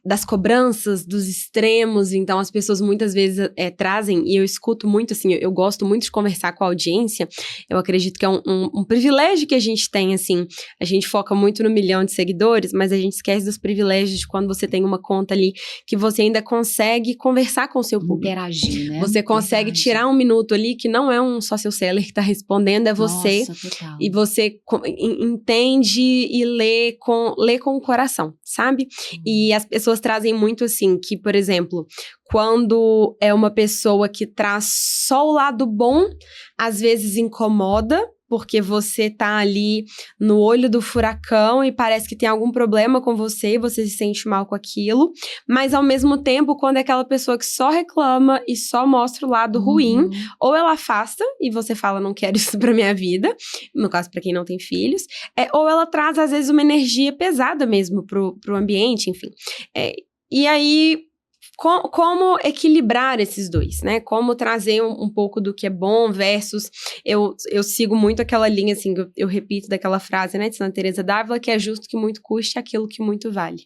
das cobranças, dos extremos. Então, as pessoas muitas vezes trazem, e eu escuto muito, assim, eu gosto muito de conversar com a audiência. Eu acredito que é um privilégio que a gente tem, assim. A gente foca muito no 1 milhão de seguidores, mas a gente esquece dos privilégios de quando você tem uma conta ali que você ainda consegue conversar com o seu público. Interagir, né? Você consegue tirar 1 minuto ali, que não é um social seller que tá respondendo, é você. Nossa, total. E você entende e lê com o coração, sabe? E as pessoas trazem muito assim, que, por exemplo, quando é uma pessoa que traz só o lado bom, às vezes incomoda, porque você tá ali no olho do furacão e parece que tem algum problema com você e você se sente mal com aquilo. Mas, ao mesmo tempo, quando é aquela pessoa que só reclama e só mostra o lado ruim, ou ela afasta e você fala, não quero isso pra minha vida, no caso, pra quem não tem filhos, ou ela traz, às vezes, uma energia pesada mesmo pro ambiente, enfim. E aí, como equilibrar esses dois, né? Como trazer um pouco do que é bom versus... Eu sigo muito aquela linha, assim, eu repito daquela frase, né, de Santa Teresa d'Ávila, que é justo que muito custe aquilo que muito vale.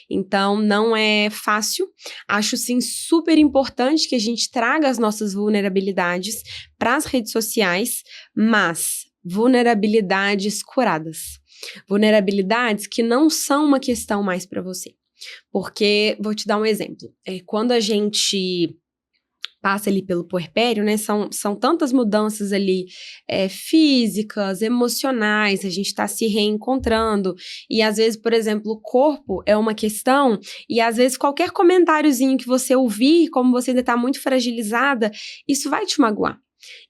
Então, não é fácil. Acho, sim, super importante que a gente traga as nossas vulnerabilidades para as redes sociais, mas vulnerabilidades curadas. Vulnerabilidades que não são uma questão mais para você. Porque, vou te dar um exemplo, quando a gente passa ali pelo puerpério, né, são tantas mudanças ali físicas, emocionais, a gente tá se reencontrando, e às vezes, por exemplo, o corpo é uma questão, e às vezes qualquer comentáriozinho que você ouvir, como você ainda tá muito fragilizada, isso vai te magoar.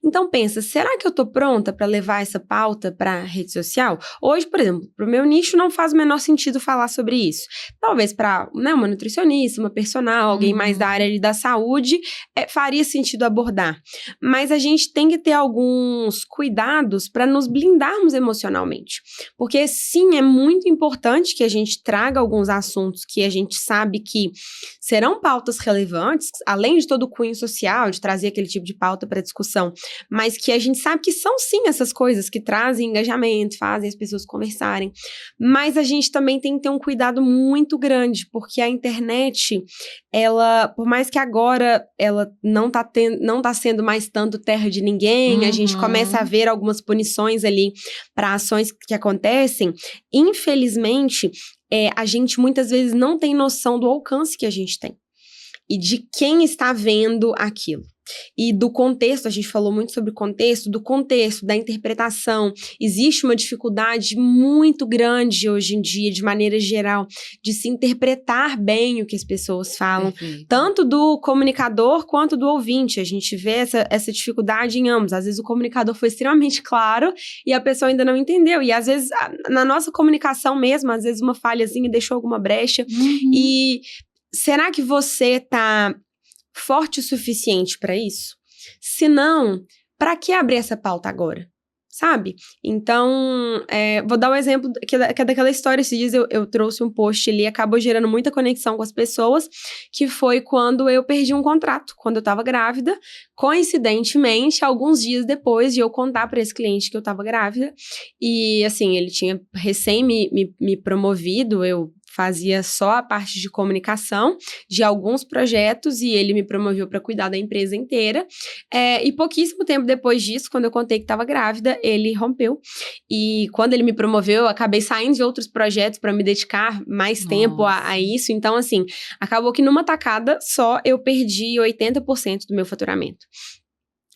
Então pensa, será que eu tô pronta para levar essa pauta para rede social? Hoje, por exemplo, pro meu nicho não faz o menor sentido falar sobre isso. Talvez para, né, uma nutricionista, uma personal, alguém mais da área ali da saúde, faria sentido abordar. Mas a gente tem que ter alguns cuidados para nos blindarmos emocionalmente. Porque sim, é muito importante que a gente traga alguns assuntos que a gente sabe que serão pautas relevantes, além de todo o cunho social, de trazer aquele tipo de pauta para discussão, mas que a gente sabe que são sim essas coisas que trazem engajamento, fazem as pessoas conversarem, mas a gente também tem que ter um cuidado muito grande, porque a internet, ela, por mais que agora ela não tá sendo mais tanto terra de ninguém, a gente começa a ver algumas punições ali para ações que acontecem, infelizmente, a gente muitas vezes não tem noção do alcance que a gente tem e de quem está vendo aquilo. E do contexto, a gente falou muito sobre o contexto, da interpretação. Existe uma dificuldade muito grande hoje em dia, de maneira geral, de se interpretar bem o que as pessoas falam, tanto do comunicador quanto do ouvinte. A gente vê essa dificuldade em ambos. Às vezes o comunicador foi extremamente claro e a pessoa ainda não entendeu. E às vezes, na nossa comunicação mesmo, às vezes uma falhazinha deixou alguma brecha. E será que você tá forte o suficiente para isso? Se não, para que abrir essa pauta agora? Sabe? Então, vou dar um exemplo que é daquela história. Esses dias eu trouxe um post ali, acabou gerando muita conexão com as pessoas, que foi quando eu perdi um contrato, quando eu tava grávida, coincidentemente, alguns dias depois de eu contar para esse cliente que eu tava grávida, e assim, ele tinha recém me promovido, eu fazia só a parte de comunicação de alguns projetos e ele me promoveu para cuidar da empresa inteira. E pouquíssimo tempo depois disso, quando eu contei que estava grávida, ele rompeu. E quando ele me promoveu, eu acabei saindo de outros projetos para me dedicar mais tempo a isso. Então, assim, acabou que numa tacada só eu perdi 80% do meu faturamento.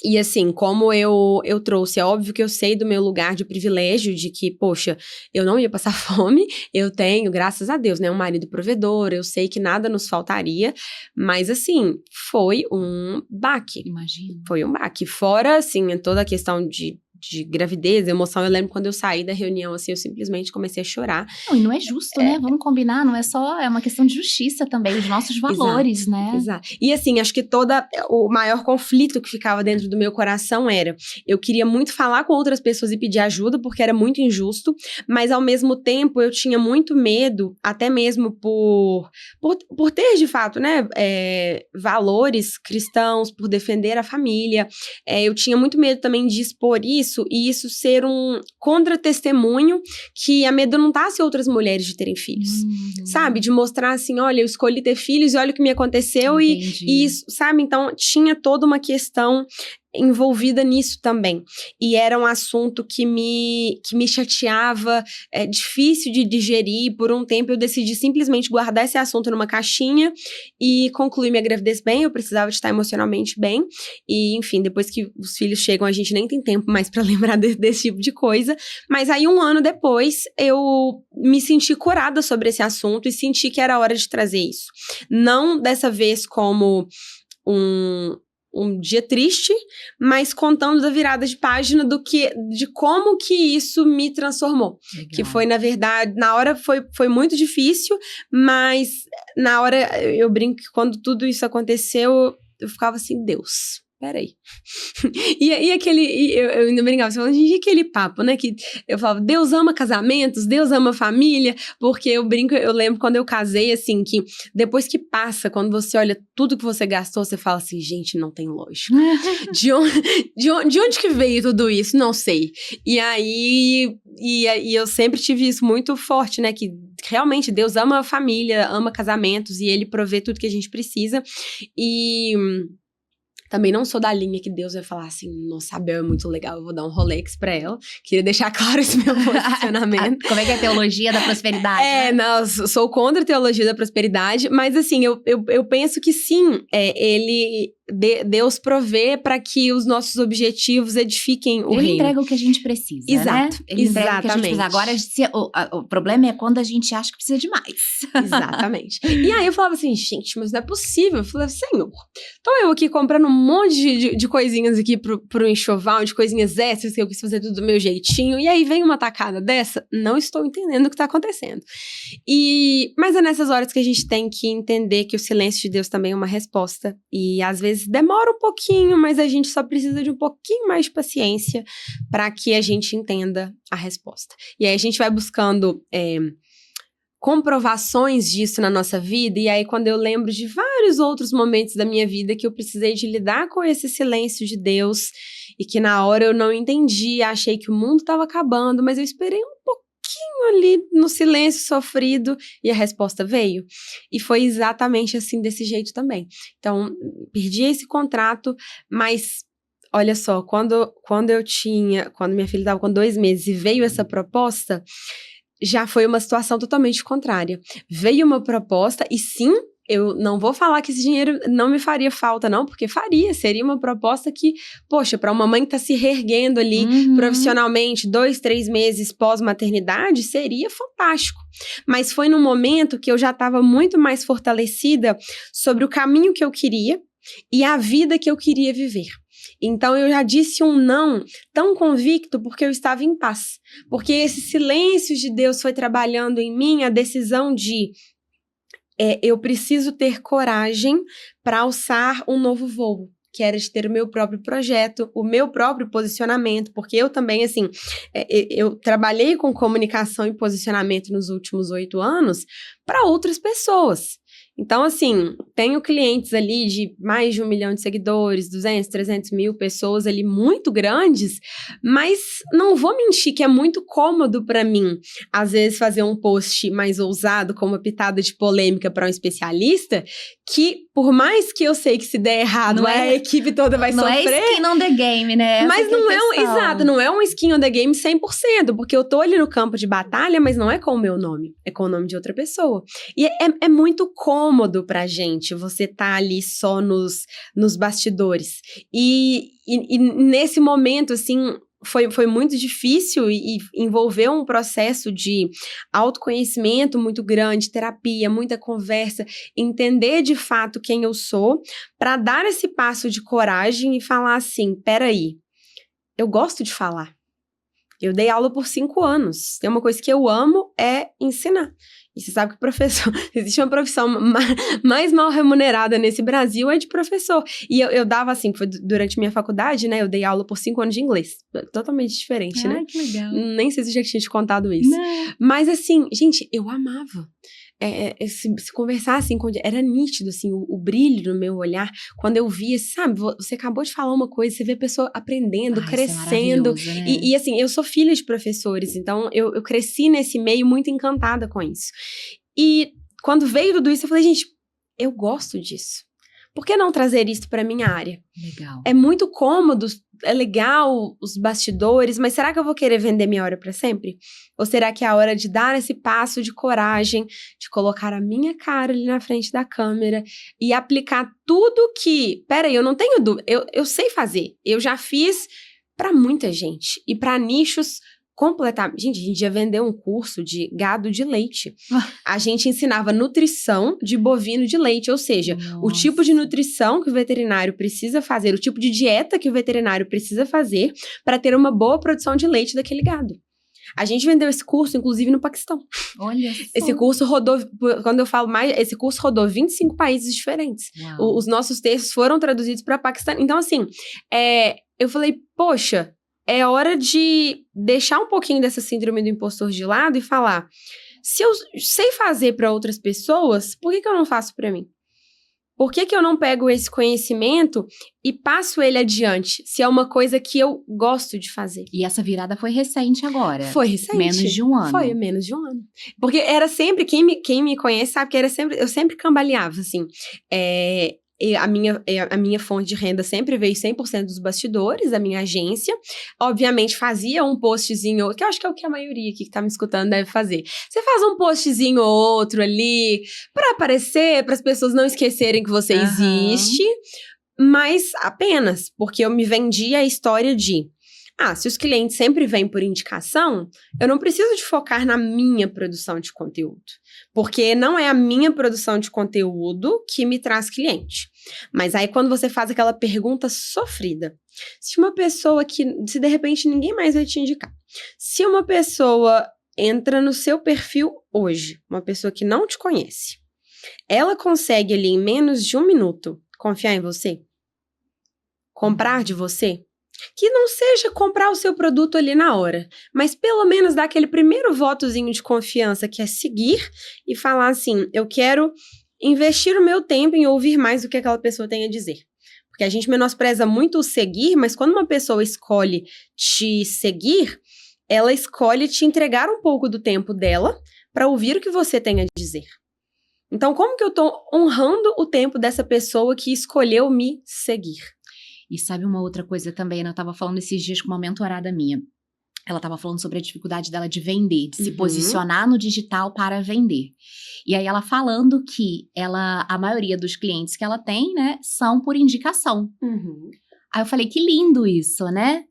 E assim, como eu trouxe, é óbvio que eu sei do meu lugar de privilégio, de que, poxa, eu não ia passar fome, eu tenho, graças a Deus, né, um marido provedor, eu sei que nada nos faltaria, mas assim, foi um baque. Imagino. Foi um baque. Fora, assim, toda a questão de de gravidez, emoção. Eu lembro quando eu saí da reunião, assim, eu simplesmente comecei a chorar. Não, e não é justo, né? Vamos combinar, não é só, é uma questão de justiça também, os nossos valores, Exato, né? Exato. E assim, acho que o maior conflito que ficava dentro do meu coração era, eu queria muito falar com outras pessoas e pedir ajuda, porque era muito injusto, mas ao mesmo tempo eu tinha muito medo, até mesmo por ter de fato, né, valores cristãos, por defender a família. Eu tinha muito medo também de expor isso, e isso ser um contra-testemunho que amedrontasse outras mulheres de terem filhos. Sabe? De mostrar assim, olha, eu escolhi ter filhos e olha o que me aconteceu. E isso, sabe? Então, tinha toda uma questão envolvida nisso também. E era um assunto que me chateava, difícil de digerir. Por um tempo eu decidi simplesmente guardar esse assunto numa caixinha e concluir minha gravidez bem. Eu precisava de estar emocionalmente bem. E, enfim, depois que os filhos chegam, a gente nem tem tempo mais pra lembrar desse tipo de coisa. Mas aí, 1 ano depois, eu me senti curada sobre esse assunto e senti que era hora de trazer isso. Não dessa vez como um dia triste, mas contando da virada de página de como que isso me transformou. Legal. Que foi, na verdade, na hora foi muito difícil, mas na hora eu brinco que quando tudo isso aconteceu, eu ficava assim, Deus, peraí. E eu ainda brincava, você falando, gente, e aquele papo, né, que eu falava, Deus ama casamentos, Deus ama família, porque eu lembro quando eu casei, assim, que depois que passa, quando você olha tudo que você gastou, você fala assim, gente, não tem lógica. De onde que veio tudo isso? Não sei. E aí, eu sempre tive isso muito forte, né, que realmente Deus ama a família, ama casamentos, e Ele provê tudo que a gente precisa, e também não sou da linha que Deus vai falar assim, nossa, a Bel é muito legal, eu vou dar um Rolex pra ela. Queria deixar claro esse meu posicionamento. Como é que é a teologia da prosperidade? Né? Não, sou contra a teologia da prosperidade, mas assim, eu penso que sim, Deus provê para que os nossos objetivos edifiquem o reino. Ele entrega o que a gente precisa, Exato, né? Ele entrega o que a gente precisa. Agora, o problema é quando a gente acha que precisa de mais. Exatamente. E aí eu falava assim, gente, mas não é possível. Eu falei, Senhor, então eu aqui comprando um monte de coisinhas aqui pro enxoval, de coisinhas extras, que eu quis fazer tudo do meu jeitinho, e aí vem uma tacada dessa, não estou entendendo o que tá acontecendo. Mas é nessas horas que a gente tem que entender que o silêncio de Deus também é uma resposta, e às vezes demora um pouquinho, mas a gente só precisa de um pouquinho mais de paciência para que a gente entenda a resposta. E aí a gente vai buscando comprovações disso na nossa vida, e aí quando eu lembro de vários outros momentos da minha vida que eu precisei de lidar com esse silêncio de Deus, e que na hora eu não entendi, achei que o mundo estava acabando, mas eu esperei um pouquinho ali no silêncio sofrido e a resposta veio. E foi exatamente assim, desse jeito também. Então, perdi esse contrato, mas olha só, quando minha filha estava com 2 meses e veio essa proposta, já foi uma situação totalmente contrária. Veio uma proposta e sim, eu não vou falar que esse dinheiro não me faria falta, não, porque seria uma proposta que, poxa, para uma mãe que tá se reerguendo ali profissionalmente, 2, 3 meses pós-maternidade, seria fantástico. Mas foi num momento que eu já estava muito mais fortalecida sobre o caminho que eu queria e a vida que eu queria viver. Então, eu já disse um não tão convicto porque eu estava em paz. Porque esse silêncio de Deus foi trabalhando em mim a decisão de eu preciso ter coragem para alçar um novo voo, que era de ter o meu próprio projeto, o meu próprio posicionamento, porque eu também, assim, eu trabalhei com comunicação e posicionamento nos últimos 8 anos para outras pessoas. Então, assim, tenho clientes ali de mais de 1 milhão de seguidores, 200, 300 mil pessoas ali muito grandes, mas não vou mentir que é muito cômodo para mim, às vezes, fazer um post mais ousado, com uma pitada de polêmica para um especialista, que por mais que eu sei que se der errado, a equipe toda vai sofrer. Não é skin on the game, né? Mas não não é um skin on the game 100%, porque eu tô ali no campo de batalha, mas não é com o meu nome, é com o nome de outra pessoa. E é muito cômodo pra gente você tá ali só nos bastidores. E nesse momento, assim, foi muito difícil e envolveu um processo de autoconhecimento muito grande, terapia, muita conversa, entender de fato quem eu sou, para dar esse passo de coragem e falar assim, peraí, eu gosto de falar. Eu dei aula por 5 anos. Tem uma coisa que eu amo, é ensinar. E você sabe que professor... Existe uma profissão mais mal remunerada nesse Brasil, é de professor. E eu dava assim, foi durante minha faculdade, né? Eu dei aula por 5 anos de inglês. Totalmente diferente, né? Ai, que legal. Nem sei se eu já tinha te contado isso. Não. Mas assim, gente, eu amava. Se conversar assim, era nítido assim, o brilho no meu olhar, quando eu via, sabe, você acabou de falar uma coisa, você vê a pessoa aprendendo, crescendo, isso é maravilhoso, né? e assim, eu sou filha de professores, então eu cresci nesse meio muito encantada com isso. E quando veio tudo isso, eu falei, gente, eu gosto disso. Por que não trazer isso para minha área? Legal. É muito cômodo, é legal os bastidores, mas será que eu vou querer vender minha hora para sempre? Ou será que é a hora de dar esse passo de coragem, de colocar a minha cara ali na frente da câmera e aplicar tudo que... Peraí, eu não tenho dúvida, eu sei fazer. Eu já fiz para muita gente e para nichos completamente... Gente, a gente já vendeu um curso de gado de leite. A gente ensinava nutrição de bovino de leite, ou seja, o tipo de nutrição que o veterinário precisa fazer, o tipo de dieta que o veterinário precisa fazer para ter uma boa produção de leite daquele gado. A gente vendeu esse curso, inclusive, no Paquistão. Olha só. Esse curso rodou, quando eu falo mais, esse curso rodou 25 países diferentes. Os nossos textos foram traduzidos para Paquistão. Então, assim, eu falei, poxa, é hora de deixar um pouquinho dessa síndrome do impostor de lado e falar, se eu sei fazer para outras pessoas, por que eu não faço para mim? Por que eu não pego esse conhecimento e passo ele adiante, se é uma coisa que eu gosto de fazer? E essa virada foi recente agora. Foi recente. Menos de um ano. Foi, menos de um ano. Porque era sempre, quem me conhece sabe que eu sempre cambaleava, assim. A minha fonte de renda sempre veio 100% dos bastidores, da minha agência. Obviamente, fazia um postzinho, que eu acho que é o que a maioria aqui que tá me escutando deve fazer. Você faz um postzinho ou outro ali, pra aparecer, para as pessoas não esquecerem que você existe, mas apenas porque eu me vendi a história de... se os clientes sempre vêm por indicação, eu não preciso de focar na minha produção de conteúdo. Porque não é a minha produção de conteúdo que me traz cliente. Mas aí quando você faz aquela pergunta sofrida, se uma pessoa se de repente ninguém mais vai te indicar, se uma pessoa entra no seu perfil hoje, uma pessoa que não te conhece, ela consegue ali em menos de 1 minuto confiar em você? Comprar de você? Que não seja comprar o seu produto ali na hora, mas pelo menos dar aquele primeiro votozinho de confiança, que é seguir e falar assim, eu quero investir o meu tempo em ouvir mais do que aquela pessoa tem a dizer. Porque a gente menospreza muito o seguir, mas quando uma pessoa escolhe te seguir, ela escolhe te entregar um pouco do tempo dela para ouvir o que você tem a dizer. Então, como que eu tô honrando o tempo dessa pessoa que escolheu me seguir? E sabe uma outra coisa também, né? Eu tava falando esses dias com uma mentorada minha. Ela tava falando sobre a dificuldade dela de vender, de se posicionar no digital para vender. E aí ela falando que a maioria dos clientes que ela tem, né, são por indicação. Aí eu falei, que lindo isso, né?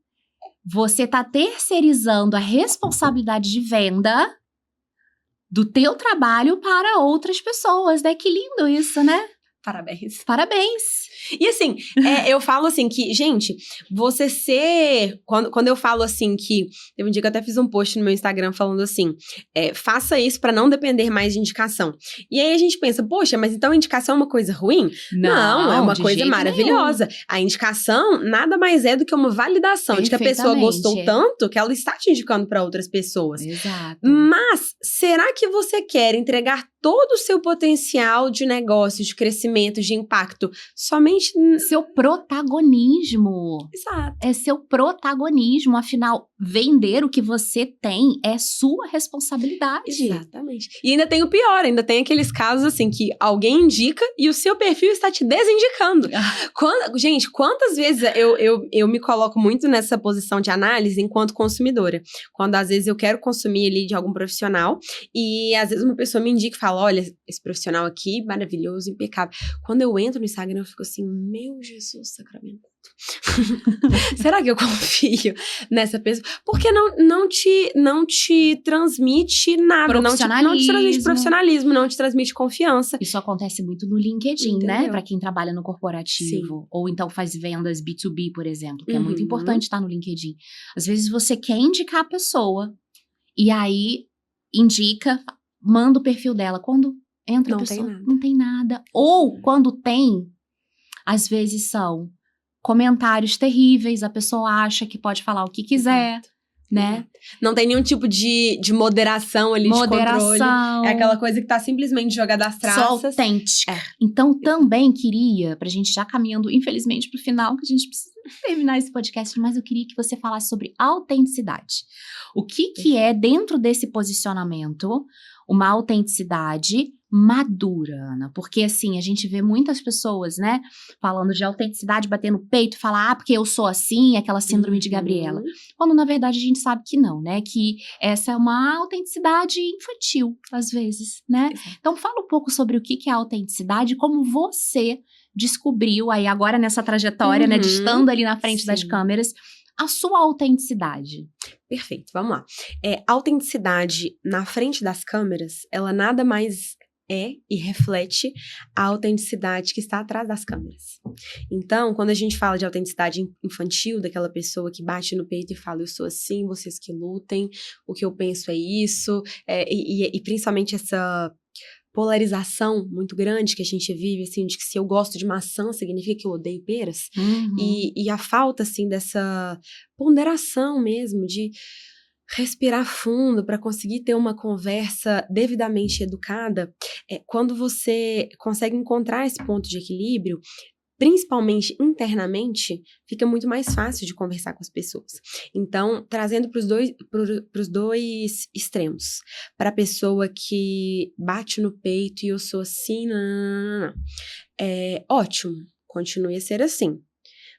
Você tá terceirizando a responsabilidade de venda do teu trabalho para outras pessoas, né? Que lindo isso, né? Parabéns. Parabéns. E assim, eu falo assim que, gente, você ser... Quando eu falo assim que... Teve um dia que eu até fiz um post no meu Instagram falando assim, faça isso para não depender mais de indicação. E aí a gente pensa, poxa, mas então a indicação é uma coisa ruim? Não, é uma coisa maravilhosa. Nenhum. A indicação nada mais é do que uma validação de que a pessoa gostou tanto que ela está te indicando para outras pessoas. Exato. Mas, será que você quer entregar todo o seu potencial de negócio, de crescimento, de impacto, somente... Seu protagonismo. Exato. É seu protagonismo, afinal, vender o que você tem é sua responsabilidade. Exatamente. E ainda tem o pior, ainda tem aqueles casos assim que alguém indica e o seu perfil está te desindicando. Gente, quantas vezes eu me coloco muito nessa posição de análise enquanto consumidora. Quando às vezes eu quero consumir ali de algum profissional e às vezes uma pessoa me indica e fala, olha, esse profissional aqui, maravilhoso, impecável. Quando eu entro no Instagram, eu fico assim, meu Jesus sacramento. Será que eu confio nessa pessoa? Porque não te transmite nada. Não te transmite profissionalismo, não te transmite confiança. Isso acontece muito no LinkedIn, entendeu? Né? Pra quem trabalha no corporativo. Sim. Ou então faz vendas B2B, por exemplo, que é muito importante estar no LinkedIn. Às vezes você quer indicar a pessoa e aí indica, manda o perfil dela. Quando entra a pessoa, não tem nada. Ou quando tem, às vezes são comentários terríveis, a pessoa acha que pode falar o que quiser, né? Não tem nenhum tipo de moderação ali, de controle. É aquela coisa que tá simplesmente jogada às traças. Só autêntica. Então, também queria, pra gente já caminhando, infelizmente, pro final, que a gente precisa terminar esse podcast, mas eu queria que você falasse sobre autenticidade. O que é, dentro desse posicionamento, uma autenticidade madura, Ana? Porque, assim, a gente vê muitas pessoas, né, falando de autenticidade, batendo no peito, falar, porque eu sou assim, aquela síndrome de Gabriela. Quando, na verdade, a gente sabe que não, né, que essa é uma autenticidade infantil, às vezes, né? Então, fala um pouco sobre o que é autenticidade e como você descobriu aí agora nessa trajetória, né, de estando ali na frente das câmeras, a sua autenticidade. Perfeito, vamos lá. Autenticidade na frente das câmeras, ela nada mais é e reflete a autenticidade que está atrás das câmeras. Então, quando a gente fala de autenticidade infantil, daquela pessoa que bate no peito e fala, eu sou assim, vocês que lutem, o que eu penso é isso, e principalmente essa polarização muito grande que a gente vive, assim, de que se eu gosto de maçã, significa que eu odeio peras. E a falta, assim, dessa ponderação mesmo, de respirar fundo para conseguir ter uma conversa devidamente educada, quando você consegue encontrar esse ponto de equilíbrio, principalmente internamente, fica muito mais fácil de conversar com as pessoas. Então, trazendo para os dois extremos, para a pessoa que bate no peito e eu sou assim, não. Ótimo, continue a ser assim.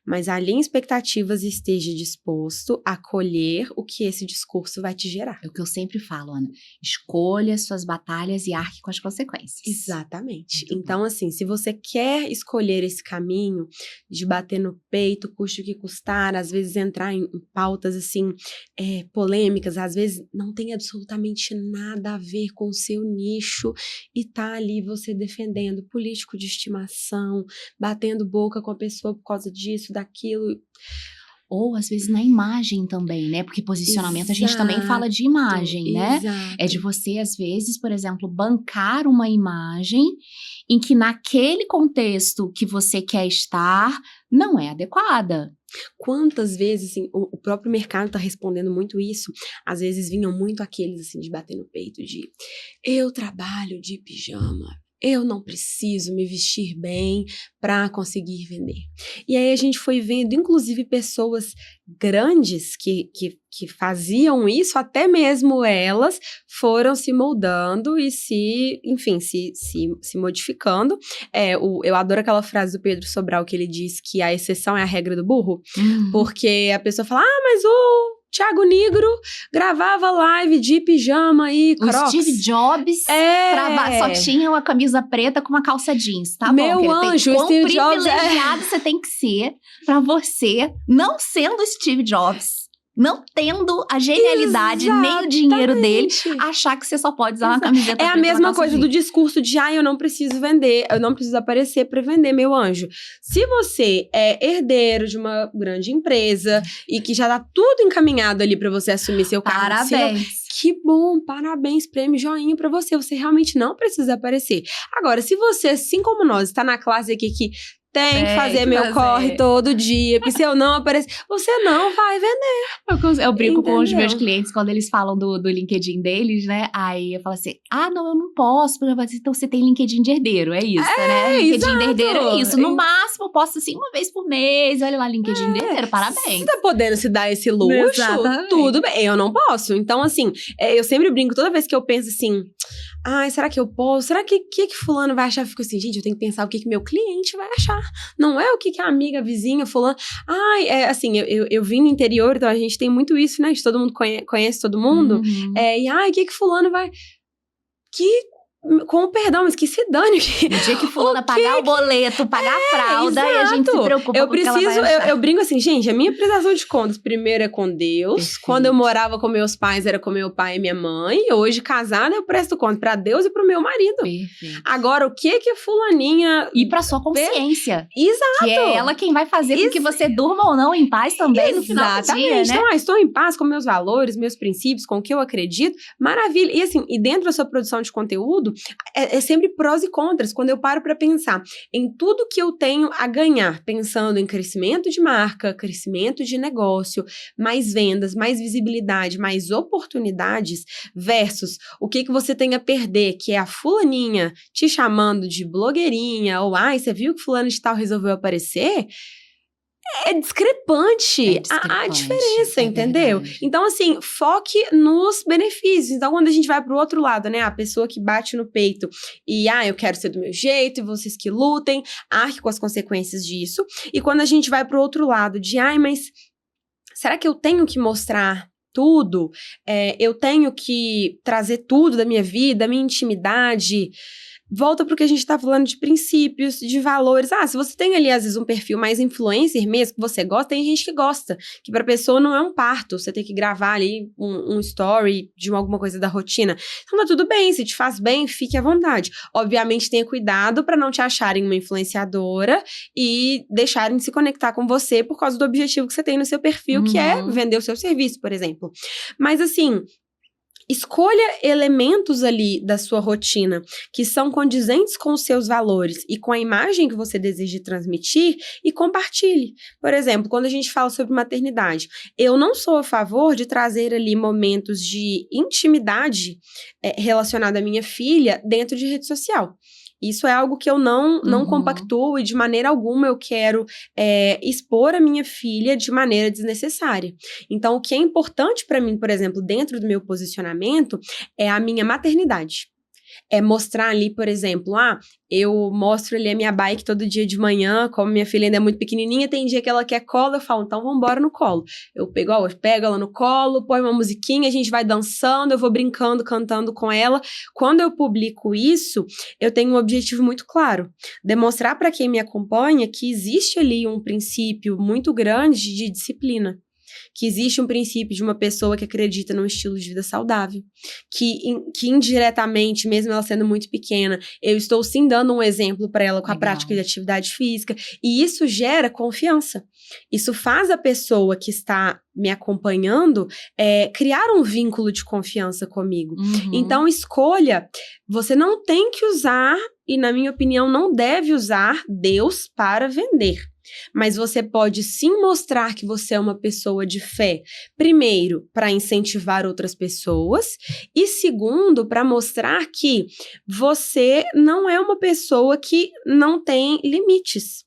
Mas alinhe expectativas e esteja disposto a acolher o que esse discurso vai te gerar. É o que eu sempre falo, Ana. Escolha suas batalhas e arque com as consequências. Exatamente. Então, assim, se você quer escolher esse caminho de bater no peito, custe o que custar, às vezes entrar em pautas, assim, polêmicas, às vezes não tem absolutamente nada a ver com o seu nicho e tá ali você defendendo político de estimação, batendo boca com a pessoa por causa disso, daquilo. Ou, às vezes, na imagem também, né? Porque posicionamento, a gente também fala de imagem, né? Exato. É de você, às vezes, por exemplo, bancar uma imagem em que naquele contexto que você quer estar, não é adequada. Quantas vezes, assim, o próprio mercado tá respondendo muito isso, às vezes vinham muito aqueles, assim, de bater no peito, de eu trabalho de pijama, eu não preciso me vestir bem para conseguir vender. E aí a gente foi vendo, inclusive, pessoas grandes que faziam isso, até mesmo elas foram se moldando e se modificando. Eu adoro aquela frase do Pedro Sobral que ele diz que a exceção é a regra do burro, porque a pessoa fala, mas o Thiago Nigro gravava live de pijama e Crocs. O Steve Jobs só tinha uma camisa preta com uma calça jeans, tá Meu bom? anjo, quão Steve Jobs privilegiado você tem que ser pra você, não sendo Steve Jobs, não tendo a genialidade nem o dinheiro dele, achar que você só pode usar uma camiseta preta. É a mesma coisa do discurso de, eu não preciso vender, eu não preciso aparecer pra vender, meu anjo. Se você é herdeiro de uma grande empresa e que já tá tudo encaminhado ali pra você assumir seu cargo, que bom, parabéns, prêmio, joinha pra você. Você realmente não precisa aparecer. Agora, se você, assim como nós, está na classe aqui que tem que fazer meu corre todo dia, porque se eu não aparecer, você não vai vender. Eu brinco com os meus clientes quando eles falam do LinkedIn deles, né? Aí eu falo assim, não, eu não posso. Então você tem LinkedIn de herdeiro, é isso, né? LinkedIn de herdeiro é isso. No máximo, eu posto assim uma vez por mês. Olha lá, LinkedIn de herdeiro, parabéns. Você tá podendo se dar esse luxo? Exatamente. Tudo bem, eu não posso. Então, assim, eu sempre brinco, toda vez que eu penso assim, será que eu posso? Será que fulano vai achar? Eu fico assim, gente, eu tenho que pensar o que meu cliente vai achar. Não é o que a amiga, a vizinha, fulano... assim, eu vim no interior, então a gente tem muito isso, né? De todo mundo conhece todo mundo. O que fulano vai... Que com o perdão, mas que se dane. No dia que fulana pagar o boleto, pagar a fralda, e a gente se preocupa com o que ela vai achar. Eu brinco assim, gente, a minha prestação de contas primeiro é com Deus. Perfeito. Quando eu morava com meus pais, era com meu pai e minha mãe. Hoje, casada, eu presto conta pra Deus e pro meu marido. Perfeito. Agora, o que a fulaninha... E pra sua consciência. Exato. Que é ela quem vai fazer com que você durma ou não em paz também no final do dia, né? Então, estou em paz com meus valores, meus princípios, com o que eu acredito. Maravilha. E assim, e dentro da sua produção de conteúdo, é sempre prós e contras. Quando eu paro para pensar em tudo que eu tenho a ganhar, pensando em crescimento de marca, crescimento de negócio, mais vendas, mais visibilidade, mais oportunidades, versus o que você tem a perder, que é a fulaninha te chamando de blogueirinha, ou ai, você viu que fulano de tal resolveu aparecer? É discrepante, a diferença, entendeu? Verdade. Então, assim, foque nos benefícios. Então, quando a gente vai pro outro lado, né? A pessoa que bate no peito e, eu quero ser do meu jeito, e vocês que lutem, arque com as consequências disso. E quando a gente vai pro outro lado de, mas será que eu tenho que mostrar tudo? Eu tenho que trazer tudo da minha vida, da minha intimidade? Volta pro que a gente tá falando de princípios, de valores. Se você tem ali, às vezes, um perfil mais influencer mesmo, que você gosta, tem gente que gosta. Que pra pessoa não é um parto, você tem que gravar ali um story de alguma coisa da rotina. Então tá tudo bem, se te faz bem, fique à vontade. Obviamente, tenha cuidado pra não te acharem uma influenciadora e deixarem de se conectar com você por causa do objetivo que você tem no seu perfil, que é vender o seu serviço, por exemplo. Mas assim... Escolha elementos ali da sua rotina que são condizentes com os seus valores e com a imagem que você deseja transmitir e compartilhe. Por exemplo, quando a gente fala sobre maternidade, eu não sou a favor de trazer ali momentos de intimidade relacionada à minha filha dentro de rede social. Isso é algo que eu não compactuo e de maneira alguma eu quero expor a minha filha de maneira desnecessária. Então, o que é importante para mim, por exemplo, dentro do meu posicionamento, é a minha maternidade. É mostrar ali, por exemplo, eu mostro ali a minha bike todo dia de manhã, como minha filha ainda é muito pequenininha, tem dia que ela quer colo, eu falo, então vambora no colo. Eu pego ela no colo, põe uma musiquinha, a gente vai dançando, eu vou brincando, cantando com ela. Quando eu publico isso, eu tenho um objetivo muito claro, demonstrar para quem me acompanha que existe ali um princípio muito grande de disciplina. Que existe um princípio de uma pessoa que acredita num estilo de vida saudável, que indiretamente, mesmo ela sendo muito pequena, eu estou sim dando um exemplo para ela com a prática de atividade física, e isso gera confiança. Isso faz a pessoa que está me acompanhando criar um vínculo de confiança comigo. Então, escolha, você não tem que usar, e na minha opinião, não deve usar Deus para vender. Mas você pode sim mostrar que você é uma pessoa de fé, primeiro, para incentivar outras pessoas, e segundo, para mostrar que você não é uma pessoa que não tem limites,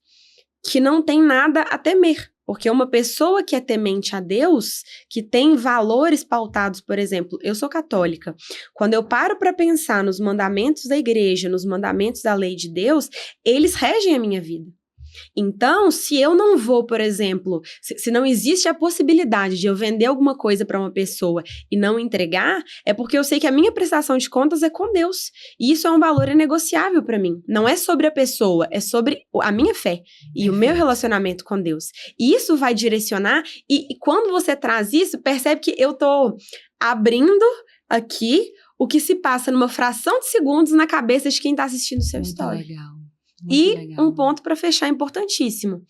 que não tem nada a temer. Porque uma pessoa que é temente a Deus, que tem valores pautados, por exemplo, eu sou católica, quando eu paro para pensar nos mandamentos da igreja, nos mandamentos da lei de Deus, eles regem a minha vida. Então, se eu não vou, por exemplo, se não existe a possibilidade de eu vender alguma coisa para uma pessoa e não entregar, é porque eu sei que a minha prestação de contas é com Deus. E isso é um valor inegociável para mim. Não é sobre a pessoa, é sobre a minha fé e o meu relacionamento com Deus. E isso vai direcionar, e quando você traz isso, percebe que eu tô abrindo aqui o que se passa numa fração de segundos na cabeça de quem tá assistindo o seu story. Legal. E um ponto para fechar importantíssimo.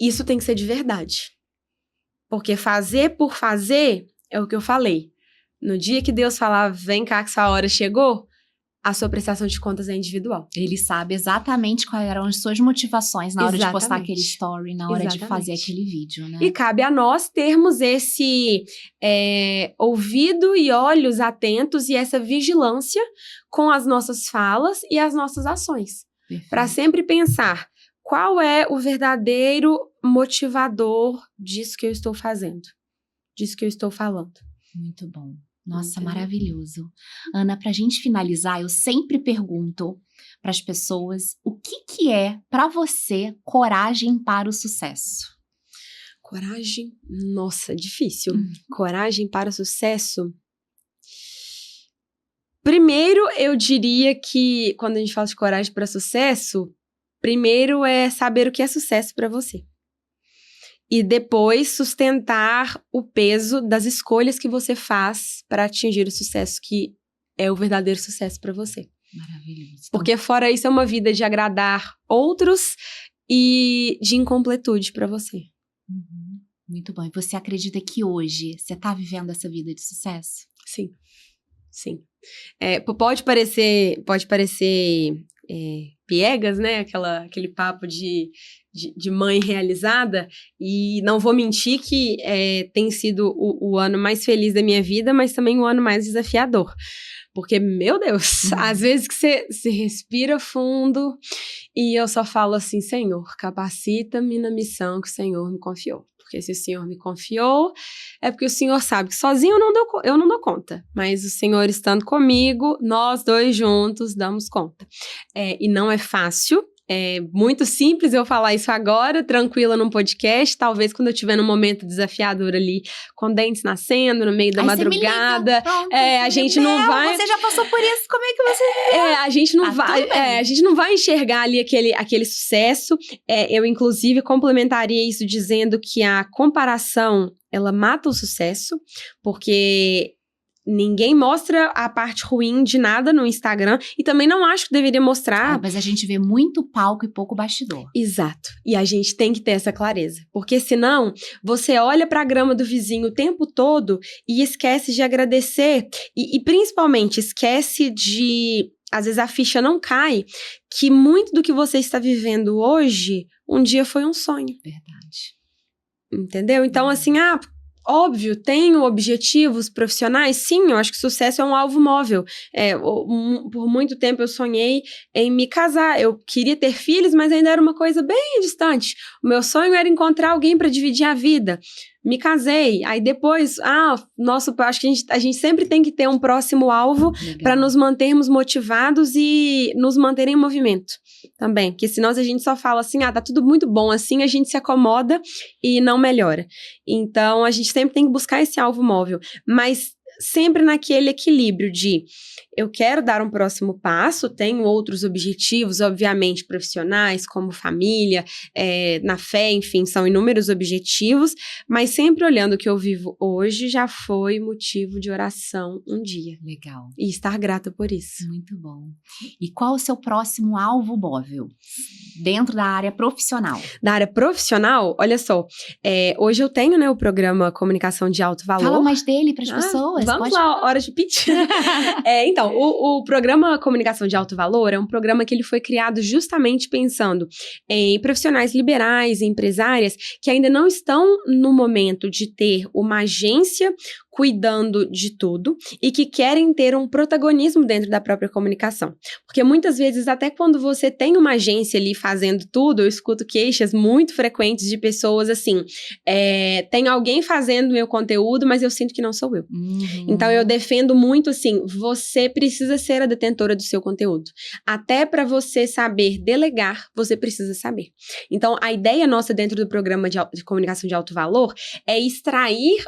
Isso tem que ser de verdade. Porque fazer por fazer é o que eu falei. No dia que Deus falar, vem cá que sua hora chegou, a sua prestação de contas é individual. Ele sabe exatamente quais eram as suas motivações na hora de postar aquele story, na hora de fazer aquele vídeo, né? E cabe a nós termos esse ouvido e olhos atentos e essa vigilância com as nossas falas e as nossas ações. Para sempre pensar qual é o verdadeiro motivador disso que eu estou fazendo, disso que eu estou falando. Muito bom. Nossa, maravilhoso. Ana, pra gente finalizar, eu sempre pergunto para as pessoas o que é para você coragem para o sucesso? Coragem? Nossa, difícil. Coragem para o sucesso? Primeiro, eu diria que quando a gente fala de coragem para sucesso, primeiro é saber o que é sucesso para você. E depois sustentar o peso das escolhas que você faz para atingir o sucesso que é o verdadeiro sucesso para você. Maravilhoso. Porque fora isso é uma vida de agradar outros e de incompletude para você. Uhum. Muito bom. E você acredita que hoje você está vivendo essa vida de sucesso? Sim, sim. Pode parecer piegas, né? Aquele papo de mãe realizada. E não vou mentir que tem sido o ano mais feliz da minha vida, mas também o ano mais desafiador. Porque, meu Deus, às vezes que você respira fundo e eu só falo assim, Senhor, capacita-me na missão que o Senhor me confiou. Porque se o Senhor me confiou, é porque o Senhor sabe que sozinho eu não dou conta. Mas o Senhor estando comigo, nós dois juntos damos conta. E não é fácil. É muito simples eu falar isso agora, tranquila num podcast, talvez quando eu estiver num momento desafiador ali, com dentes nascendo, no meio da madrugada. Pronto, a gente não vai... Você já passou por isso, como é que você... a gente não vai enxergar ali aquele sucesso. Eu, inclusive, complementaria isso dizendo que a comparação, ela mata o sucesso, porque... Ninguém mostra a parte ruim de nada no Instagram e também não acho que deveria mostrar. Mas a gente vê muito palco e pouco bastidor. Exato. E a gente tem que ter essa clareza. Porque senão, você olha pra grama do vizinho o tempo todo e esquece de agradecer. E principalmente, esquece de... Às vezes a ficha não cai, que muito do que você está vivendo hoje, um dia foi um sonho. Verdade. Entendeu? Então, assim, óbvio, tenho objetivos profissionais? Sim, eu acho que sucesso é um alvo móvel. Por muito tempo eu sonhei em me casar. Eu queria ter filhos, mas ainda era uma coisa bem distante. O meu sonho era encontrar alguém para dividir a vida. Me casei. Aí depois, acho que a gente sempre tem que ter um próximo alvo para nos mantermos motivados e nos manter em movimento também. Porque senão a gente só fala assim, tá tudo muito bom assim, a gente se acomoda e não melhora. Então, a gente sempre tem que buscar esse alvo móvel. Mas sempre naquele equilíbrio de eu quero dar um próximo passo, tenho outros objetivos, obviamente, profissionais, como família, na fé, enfim, são inúmeros objetivos, mas sempre olhando o que eu vivo hoje já foi motivo de oração um dia. Legal. E estar grata por isso. Muito bom. E qual o seu próximo alvo móvel dentro da área profissional? Da área profissional, olha só, hoje eu tenho, o programa Comunicação de Alto Valor. Fala mais dele para as pessoas. Vamos lá, hora de pitch. Então, o programa Comunicação de Alto Valor é um programa que ele foi criado justamente pensando em profissionais liberais, empresárias, que ainda não estão no momento de ter uma agência cuidando de tudo e que querem ter um protagonismo dentro da própria comunicação. Porque muitas vezes, até quando você tem uma agência ali fazendo tudo, eu escuto queixas muito frequentes de pessoas assim, tem alguém fazendo meu conteúdo, mas eu sinto que não sou eu. Uhum. Então, eu defendo muito assim, você precisa ser a detentora do seu conteúdo. Até para você saber delegar, você precisa saber. Então, a ideia nossa dentro do programa de comunicação de alto valor é extrair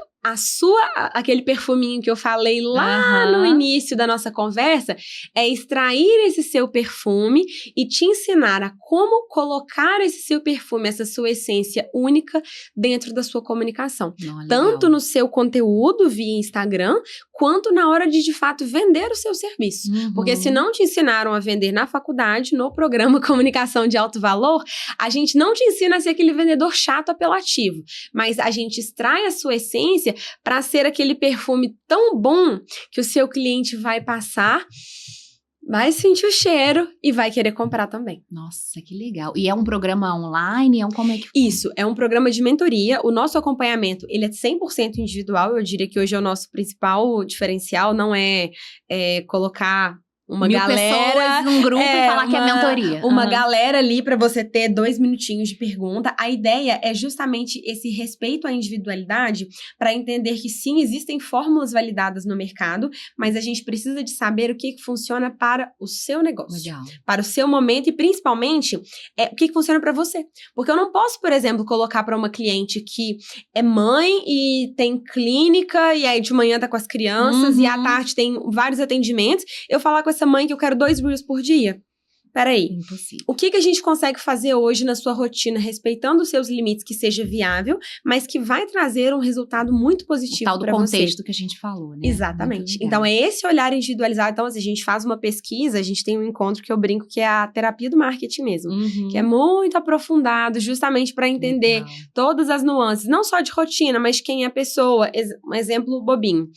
aquele perfuminho que eu falei lá no início da nossa conversa, é extrair esse seu perfume e te ensinar a como colocar esse seu perfume, essa sua essência única dentro da sua comunicação. Tanto no seu conteúdo via Instagram, quanto na hora de fato, vender o seu serviço. Uhum. Porque se não te ensinaram a vender na faculdade, no programa Comunicação de Alto Valor, a gente não te ensina a ser aquele vendedor chato apelativo, mas a gente extrai a sua essência para ser aquele perfume tão bom que o seu cliente vai passar, vai sentir o cheiro e vai querer comprar também. Nossa, que legal. E é um programa online? Como é que... Isso, é um programa de mentoria. O nosso acompanhamento, ele é 100% individual. Eu diria que hoje é o nosso principal diferencial, não é colocar uma 1000 galera pessoas num grupo e falar que é mentoria. Uma galera ali para você ter 2 minutinhos de pergunta. A ideia é justamente esse respeito à individualidade para entender que sim, existem fórmulas validadas no mercado, mas a gente precisa de saber o que funciona para o seu negócio, Legal. para o seu momento e principalmente o que funciona para você. Porque eu não posso, por exemplo, colocar para uma cliente que é mãe e tem clínica e aí de manhã tá com as crianças e à tarde tem vários atendimentos, eu falar com essa mãe que eu quero 2 reels por dia. Peraí, Impossível. o que a gente consegue fazer hoje na sua rotina, respeitando os seus limites, que seja viável, mas que vai trazer um resultado muito positivo para você? O tal do contexto que a gente falou, né? Exatamente. Então, é esse olhar individualizado. Então, assim, a gente faz uma pesquisa, a gente tem um encontro que eu brinco que é a terapia do marketing mesmo, que é muito aprofundado, justamente para entender todas as nuances, não só de rotina, mas de quem é a pessoa. Um exemplo bobinho.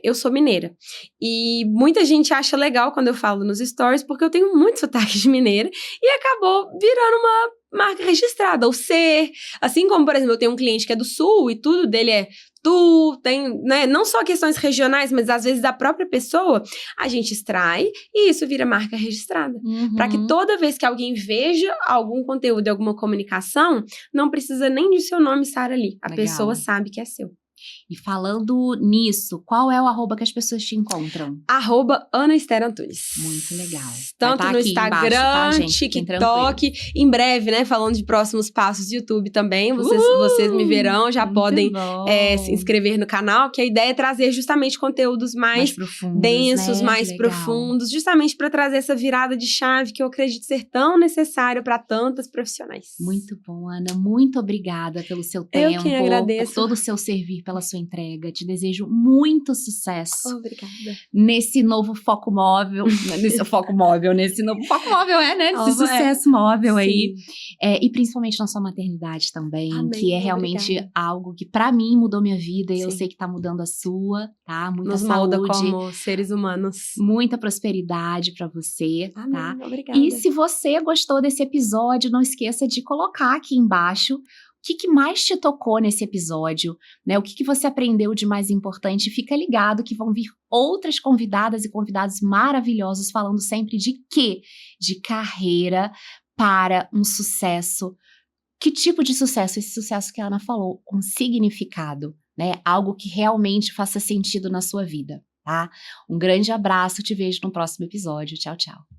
Eu sou mineira. E muita gente acha legal quando eu falo nos stories, porque eu tenho muito sotaque de mineira, e acabou virando uma marca registrada, o ser. Assim como, por exemplo, eu tenho um cliente que é do Sul, e tudo dele é tu, tem, né, não só questões regionais, mas às vezes da própria pessoa, a gente extrai e isso vira marca registrada. Para que toda vez que alguém veja algum conteúdo, alguma comunicação, não precisa nem de seu nome estar ali. A pessoa sabe que é seu. E falando nisso, qual é o arroba que as pessoas te encontram? @AnaEsther_Antunes. Muito legal. Tanto no Instagram, embaixo, tá, gente? TikTok, em breve, né, falando de próximos passos, YouTube também, vocês me verão, já podem se inscrever no canal, que a ideia é trazer justamente conteúdos mais profundos, densos, né? Mais profundos, justamente para trazer essa virada de chave que eu acredito ser tão necessário para tantas profissionais. Muito bom, Ana, muito obrigada pelo seu tempo, eu que agradeço. Por todo o seu servir, pela sua entrega. Te desejo muito sucesso. Obrigada. Nesse novo foco móvel, nesse novo foco móvel, né? Nesse sucesso móvel aí. E principalmente na sua maternidade também, amém, que é realmente algo que pra mim mudou minha vida e eu sei que tá mudando a sua, tá? Muita Nos saúde. molda como seres humanos. Muita prosperidade pra você, amém, tá? Obrigada. E se você gostou desse episódio, não esqueça de colocar aqui embaixo o que mais te tocou nesse episódio, né? O que você aprendeu de mais importante? Fica ligado que vão vir outras convidadas e convidados maravilhosos falando sempre de quê? De carreira para um sucesso. Que tipo de sucesso? Esse sucesso que a Ana falou, com significado, né? Algo que realmente faça sentido na sua vida, tá? Um grande abraço, te vejo no próximo episódio. Tchau, tchau.